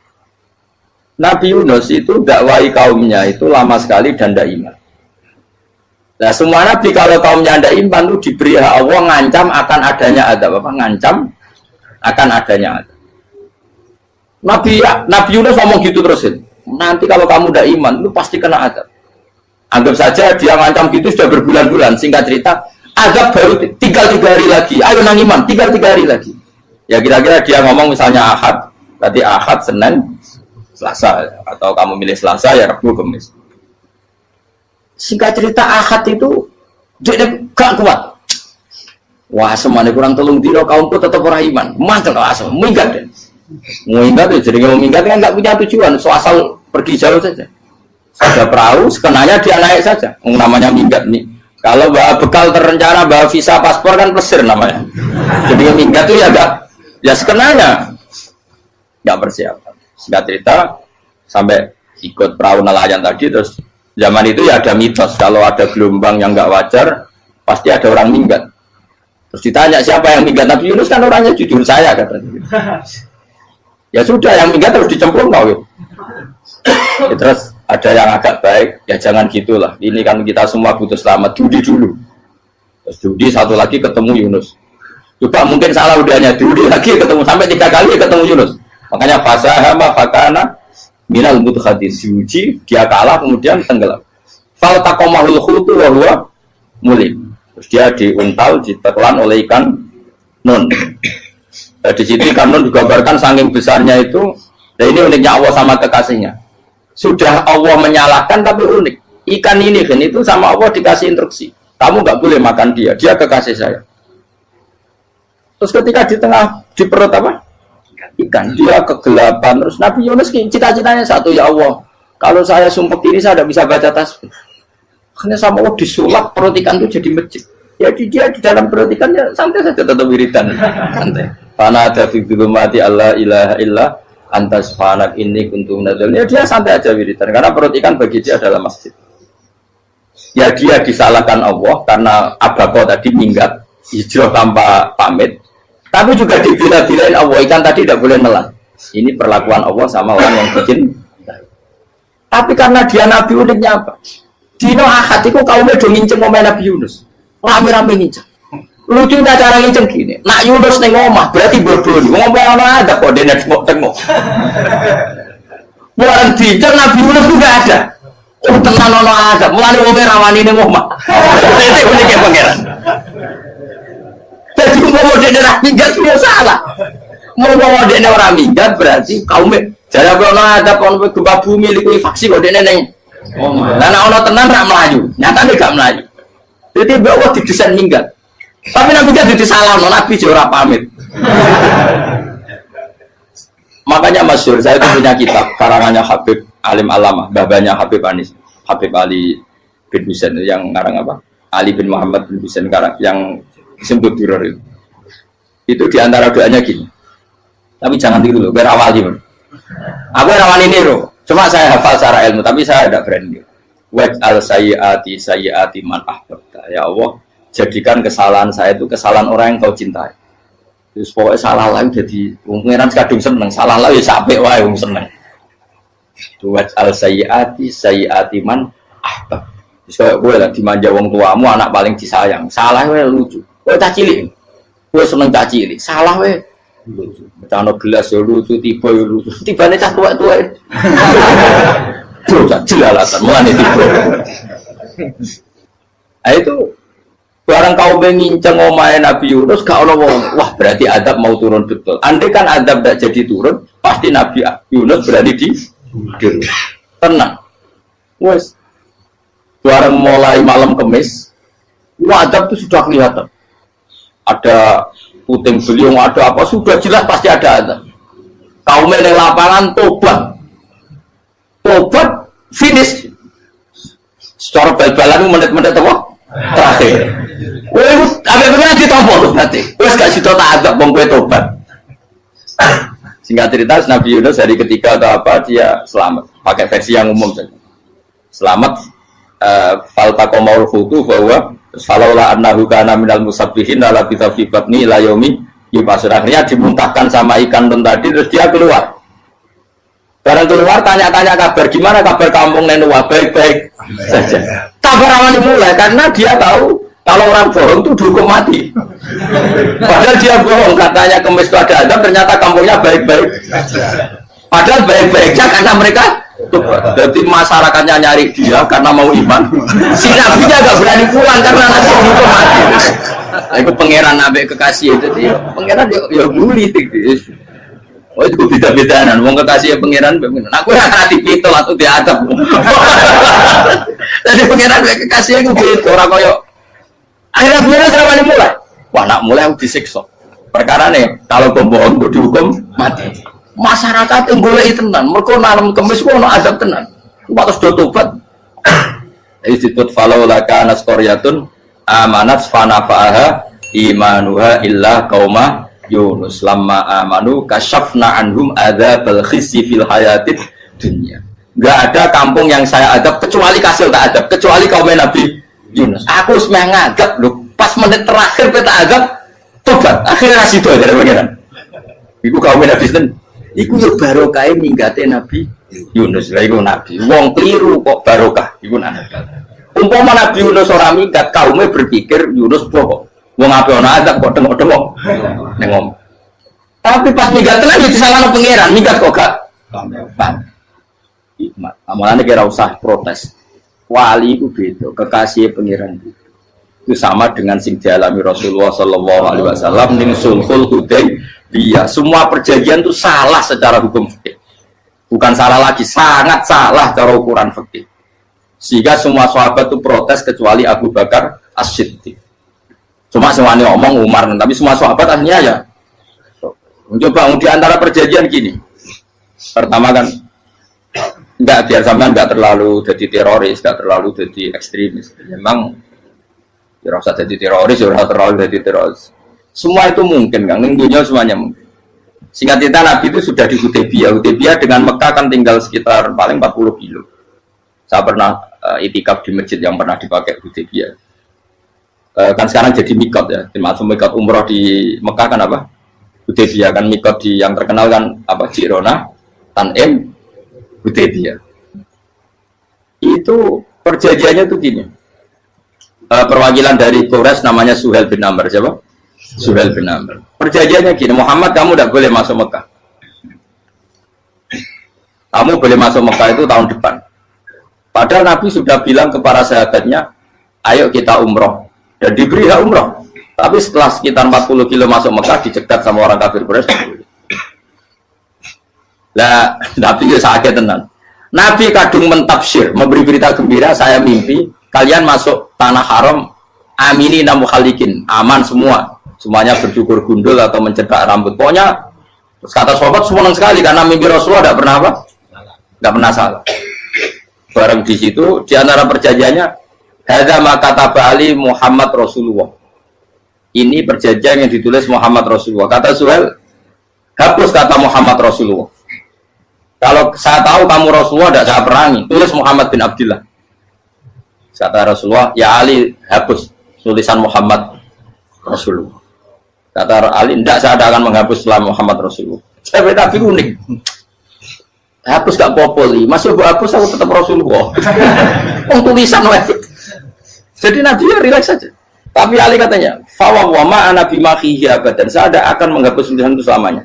Nabi Yunus itu dakwai kaumnya itu lama sekali dan tidak iman. Nah semua nabi kalau kaumnya tidak iman itu diberi hak Allah ngancam akan adanya adab apa? Ngancam akan adanya adab. Nabi Yunus ngomong gitu terusin. nanti kalau kamu udah iman, lu pasti kena azab. Anggap saja dia ngancam gitu sudah berbulan-bulan. Singkat cerita, azab baru tinggal 3 hari lagi. Ayo nang iman, tinggal 3 hari lagi. Ya kira-kira dia ngomong misalnya Ahad, berarti Ahad, Senin, Selasa. Atau kamu milih Selasa, ya Rabu, Kamis. Singkat cerita Ahad itu dia gak kuat. Wah, semuanya kurang tolong dino kaumku tetap orang iman. Mantel asal, minggat deh. Minggat ya, jadi mau minggat kan nggak punya tujuan, so asal pergi jauh saja. Ada perahu, sekenanya dia naik saja. Namanya minggat nih. Kalau bawa bekal terencana, bawa visa, paspor kan plesir namanya. Jadi minggat itu ya enggak, ya sekenanya nggak persiapan. Singkat cerita sampai ikut perahu nelayan tadi, terus zaman itu ya ada mitos kalau ada gelombang yang nggak wajar, pasti ada orang minggat. Terus ditanya siapa yang minggat, Nabi Yunus kan orangnya jujur saya katanya. Ya sudah, yang minggat harus dicemplung kau. Ya, terus ada yang agak baik, ya jangan gitulah. Ini kan kita semua butuh selamat. Judi dulu. Terus judi satu lagi ketemu Yunus. Coba mungkin salah udahnya, judi lagi ketemu sampai 3 kali ketemu Yunus. Makanya fasahama fakana minal mudkhadin, diuji, dia kalah kemudian tenggelam. Fal taqamahul khutu wa huwa mulim. Terus dia diuntal, ditelan oleh ikan nun. Di situ ikan nun digambarkan saking besarnya itu. Dan ini uniknya Allah sama kekasihnya. Sudah Allah menyalahkan tapi unik. Ikan ini kan itu sama Allah dikasih instruksi. Kamu nggak boleh makan dia. Dia kekasih saya. Terus ketika di tengah di perut apa? Ikan. Dia kegelapan. Terus Nabi Yunus cita-citanya satu, ya Allah. Kalau saya sumpah diri saya tidak bisa baca tasbih. Hanya sama Allah disulap perut ikan itu jadi masjid. Jadi dia di dalam perut ikan ya santai saja tetap wiridan. Santai. Fana ada fi dzulumati alla ilaha illa anta subhanak inni kuntu minadz zalimin. Ya dia santai aja wiridan karena perut ikan bagi dia adalah masjid. Ya dia disalahkan Allah karena abako tadi minggat hijrah tanpa pamit. Tapi juga dibila-bilain Allah, ikan tadi tidak boleh nelan. Ini perlakuan Allah sama orang yang bikin. Tapi karena dia Nabi uniknya apa? Dino Ahad itu kaumnya udah nginceng ngomel Nabi Yunus. Rame-rame nginceng. Lucunya cara nginceng gini. Nak Yunus ning omah berarti bodoh. Ngomel ana ada kok dene tengok-tengok. Bukan dinceng Nabi Yunus juga ada. Oh tenan ana ada. Mulane wong rawani ning omah. Itu uniknya pangeran. Jadi mau dene ra minggat dia salah. Mau dene ora minggat berarti kaumnya jare ana ada kon gempa bumi liku faksi kok dene ning omah. Lah nek ana tenan ra mlayu. Nyatane gak mlayu. Jadi bahwa didesain minggat. Tapi Nabi kan disalahno, Nabi ora pamit. Makanya masyhur, saya itu punya kitab karangannya Habib Alim Alamah, babanya Habib Anis, Habib Ali bin Husain yang ngarang apa? Ali bin Muhammad bin Husain karang yang disebut duror itu. Itu diantara doanya gini. Tapi jangan tiru loh, biar awal gimana. Aku rawan ini loh. Cuma saya hafal secara ilmu, tapi saya tidak berani. Waj'al sayyiati man ahbabta. Ya Allah, jadikan kesalahan saya itu kesalahan orang yang kau cintai. Terus pokoknya salah lain jadi pengiran kadung seneng, salah lain ya sampai wae wong seneng. Waj'al sayyiati man ahbab. Terus kayak gue lah dimanja wong tuamu, anak paling disayang. Salah wae lucu. Kowe tak cilik. Kowe seneng tak cilik. Salah wae lucu. Becano gelas ya lucu, tiba ya lucu. Tibane cah tuwek-tuwek. Terus jelalatan mulane tiba. Nah itu barang kau menginceng omahe Nabi Yunus gak ono wong. Wah, berarti adab mau turun betul. Andai kan adab tidak jadi turun, pasti Nabi Yunus berada di tenang. Wes. Barang mulai malam Kamis, adab itu sudah kelihatan. Ada puting beliung, ada apa sudah jelas pasti ada adab. Kaum yang lapangan tobat finish. Secara bal-balan menit-menit apa? Terakhir. Wes, apa ditompo tuh berarti. Wes gak sida tak adab wong kowe tobat. Singkat cerita Nabi Yunus hari ketiga atau apa dia selamat. Pakai versi yang umum saja. Selamat fal taqamaul khutu bahwa falaula annahu kana minal musabbihin la bi batni ila yaumi yub'atsun. Akhirnya dimuntahkan sama ikan tadi terus dia keluar. Barang keluar tanya-tanya kabar gimana kabar kampung Nenua, baik-baik saja. Kabar awal dimulai karena dia tahu kalau orang bohong itu dihukum mati. Padahal dia bohong katanya Kemis itu ada azab, ternyata kampungnya baik-baik. Padahal baik-baiknya karena mereka tobat. Jadi masyarakatnya nyari dia karena mau iman. Si nabinya gak berani pulang karena nanti itu mati. Aku pangeran nabi kekasih itu dia. Pangeran ya guli tinggi. Oh itu beda-bedaan. Wong kekasih pangeran. Aku yang hati pitol atau diadab. Jadi pangeran kekasih aku gitu. Orang koyo. Akhirnya pangeran sama mulai. Wah nak mulai aku disiksa. Perkara nih kalau pembohong itu dihukum mati. Masyarakat yang boleh tenan. Mereka nalam kemis kok azab tenan. Batas do tobat. Institut falau laka naskoryatun amanat fanafa'aha imanuha illa qauma Yunus lamma amanu kasyafna anhum adzabal khizyi fil hayatid dunya. Enggak ada kampung yang saya adab kecuali kasil tak adab, kecuali kaum Nabi Yunus. Aku semeh ngadab lho, pas menit terakhir peta adab tobat. Akhirnya sido dari pangeran. Iku kaum Nabi sinten? Iku yo barokah minggate Nabi Yunus. Lah iku nabi. Wong kliru kok barokah iku nabi. Umpama Nabi Yunus ora minggat, kaumnya berpikir Yunus bohong. Wong ape ana azab kok tengok-tengok ning ngomong. Tapi pas minggat tenan iki salahno pangeran, minggat kok gak paham. Hikmat. Amalane kira usah protes. Wali itu beda, kekasih pangeran itu sama dengan sing dialami Rasulullah sallallahu alaihi wasallam ning sulhul Hudaybiyah. Semua perjanjian itu salah secara hukum fikih. Bukan salah lagi, sangat salah cara ukuran fikih. Sehingga semua sahabat itu protes kecuali Abu Bakar As-Siddiq. Cuma semuanya ngomong Umar, tapi semua sahabat akhirnya ya mencoba di antara perjanjian gini. Pertama kan enggak biar sampean enggak terlalu jadi teroris, enggak terlalu jadi ekstremis. Memang ya usah jadi teroris, ya terlalu jadi teroris. Semua itu mungkin kan, dunia semuanya mungkin. Singkat cerita Nabi itu sudah di Hudaybiyah. Hudaybiyah dengan Mekah kan tinggal sekitar paling 40 kilo. Saya pernah itikaf di masjid yang pernah dipakai Hudaybiyah. Kan sekarang jadi mikot ya, termasuk mikot umroh di Mekah kan apa? Hudaybiyah kan mikot di yang terkenal kan apa? Jirona, Tanim, Hudaybiyah. Itu perjanjiannya tuh gini. Perwakilan dari Quraisy namanya Suhail bin Amr, siapa? Suhail bin Amr. Perjanjiannya gini, Muhammad kamu tidak boleh masuk Mekah. Kamu boleh masuk Mekah itu tahun depan. Padahal Nabi sudah bilang kepada sahabatnya, ayo kita umroh. Dan diberi hak umroh. Tapi setelah sekitar 40 kilo masuk Mekah, dicegat sama orang kafir Quraisy. Lah, Nabi itu sakit tenan. Nabi kadung mentafsir, memberi berita gembira, saya mimpi kalian masuk tanah haram, aminina mukhalikin, aman semua. Semuanya bercukur gundul atau mencetak rambut. Pokoknya, kata sahabat senang sekali karena mimpi Rasulullah tidak pernah apa? Tidak pernah salah. Bareng di situ, di antara perjanjiannya, hadza ma kataba ali Muhammad Rasulullah. Ini perjanjian yang ditulis Muhammad Rasulullah. Kata Suhail, hapus kata Muhammad Rasulullah. Kalau saya tahu kamu Rasulullah tidak saya perangi, tulis Muhammad bin Abdullah. Kata Rasulullah, ya Ali hapus tulisan Muhammad Rasulullah. Kata Ali, tidak saya akan menghapus setelah Muhammad Rasulullah. Saya tapi unik. Hapus gak popoli, masih hapus aku tetap Rasulullah. Tulisan wajib. Jadi Nabi ya relax saja. Tapi Ali katanya, fawwama ana bimakhihi abadan. Saya tidak akan menghapus tulisan itu selamanya.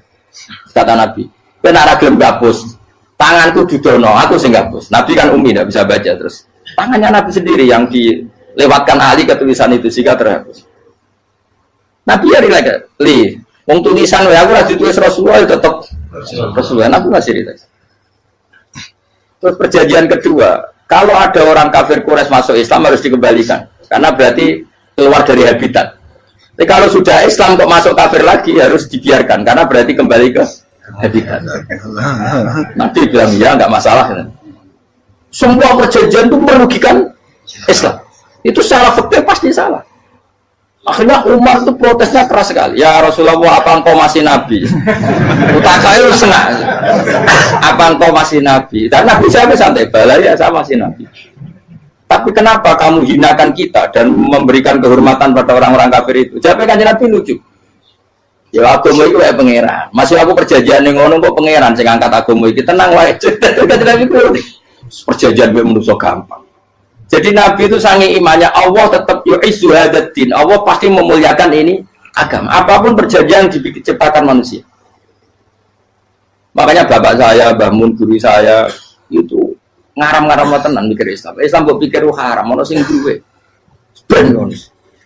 Kata Nabi, benar gelem hapus. Tanganku didono, aku sing hapus. Nabi kan umi tidak bisa baca terus. Tangannya Nabi sendiri yang dilewatkan Ali ke tulisan itu sehingga terhapus. Nabi ya relax. Li, wong tulisan wae aku ora ditulis Rasulullah ya tetap Rasulullah. Nabi masih relax. Terus perjanjian kedua, kalau ada orang kafir Quraisy masuk Islam harus dikembalikan, karena berarti keluar dari habitat. Tapi kalau sudah Islam kok masuk kafir lagi harus dibiarkan, karena berarti kembali ke habitat. Nanti bilang ya nggak masalah. Semua perjanjian itu merugikan Islam. Itu secara fikih pasti salah. Akhirnya Umar itu protesnya keras sekali. Ya Rasulullah, apa engkau masih nabi? Utakail senang. Apa engkau masih nabi? Dan Nabi saya santai balai ya saya masih nabi. Tapi kenapa kamu hinakan kita dan memberikan kehormatan pada orang-orang kafir itu? Jawabnya kan Nabi lucu. Ya agama itu kayak pangeran. Masih aku perjanjian yang ngono kok pangeran sing angkat agama iki tenang wae. Kan Nabi ku perjanjian gue manusia gampang. Jadi Nabi itu sangi imannya Allah tetap yu'izzu hadzal-din. Allah pasti memuliakan ini agama. Apapun perjanjian yang diciptakan manusia. Makanya bapak saya, Mbah Mun, guru saya itu ngaram-ngaram tenan mikir Islam. Islam mbok pikir haram, ono sing duwe. Ben ngono.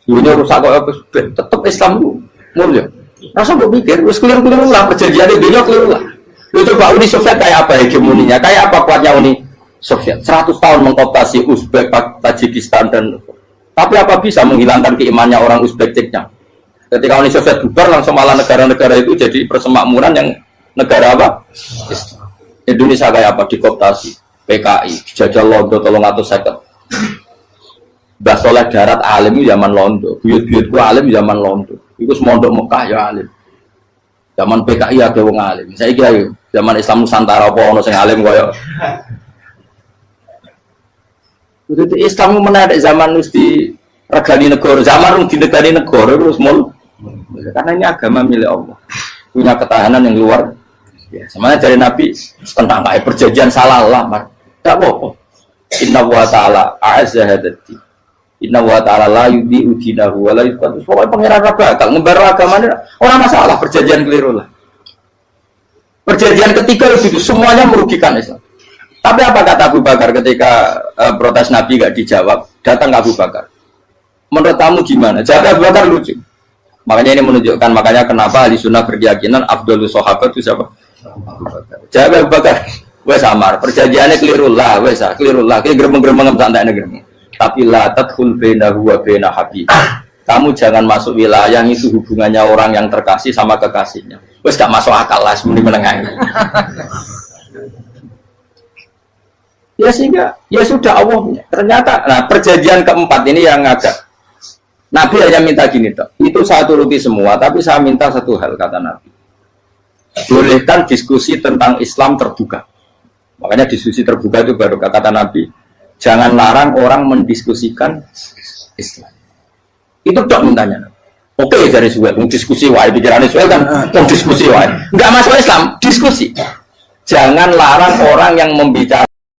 Dunya rusak kok apa ben tetep Islam ku mulya. Rasa mbok pikir wis keliru-keliru lah perjanjian dunya keliru lah. Lu coba Uni Soviet kayak apa hegemoninya? Kayak apa kuatnya Uni Soviet? 100 tahun mengkooptasi Uzbek, Tajikistan dan tapi apa bisa menghilangkan keimannya orang Uzbek Ceknya? Ketika Uni Soviet bubar langsung malah negara-negara itu jadi persemakmuran yang negara apa? Indonesia kayak apa? Dikooptasi PKI, dijajah Londo 350. Mbah Soleh Darat alim itu zaman Londo, buyut-buyutku alim zaman Londo. Iku semondok Mekah ya alim. Zaman PKI ada wong alim. Saya kira zaman Islam Nusantara apa ono sing alim koyo. Itu Islam menarik zaman wis di regani negara, zaman di negani negara terus mul. Karena ini agama milik Allah. Punya ketahanan yang luar biasa. Semuanya dari Nabi tentang kayak perjanjian salah lamar. Enggak apa-apa. Inna wa ta'ala a'azza hadati. Inna wa ta'ala la yudhi'u dinahu wa la yudhi'u. Pokoknya pangeran bakal ngebaru agamanya orang masalah perjanjian keliru lah. Perjanjian ketiga itu semuanya merugikan Islam. Tapi apa kata Abu Bakar ketika protes Nabi gak dijawab? Datang Abu Bakar. Menurut kamu gimana? Jawab Abu Bakar lucu. Makanya ini menunjukkan makanya kenapa ahli sunnah berkeyakinan Abdullah Sahabat itu siapa? Abu Bakar. Jawab Abu Bakar. Wes samar, perjanjiannya keliru lah, wes keliru lah. Kayak geremeng-geremeng santai negeri. Tapi la tadkhul bainahu wa baina habib. Kamu jangan masuk wilayah itu hubungannya orang yang terkasih sama kekasihnya. Wes gak masuk akal lah semuanya menengah. Ya sehingga ya sudah Allah punya. Ternyata nah perjanjian keempat ini yang agak Nabi hanya minta gini toh. Itu saya turuti semua, tapi saya minta satu hal kata Nabi. Bolehkan diskusi tentang Islam terbuka. Makanya diskusi terbuka itu baru kata Nabi. Jangan larang orang mendiskusikan Islam. Itu dok mintanya. Oke dari Suel, diskusi wae pikirannya Suel kan, diskusi wae. Enggak masuk Islam, diskusi. Jangan larang orang yang membicarakan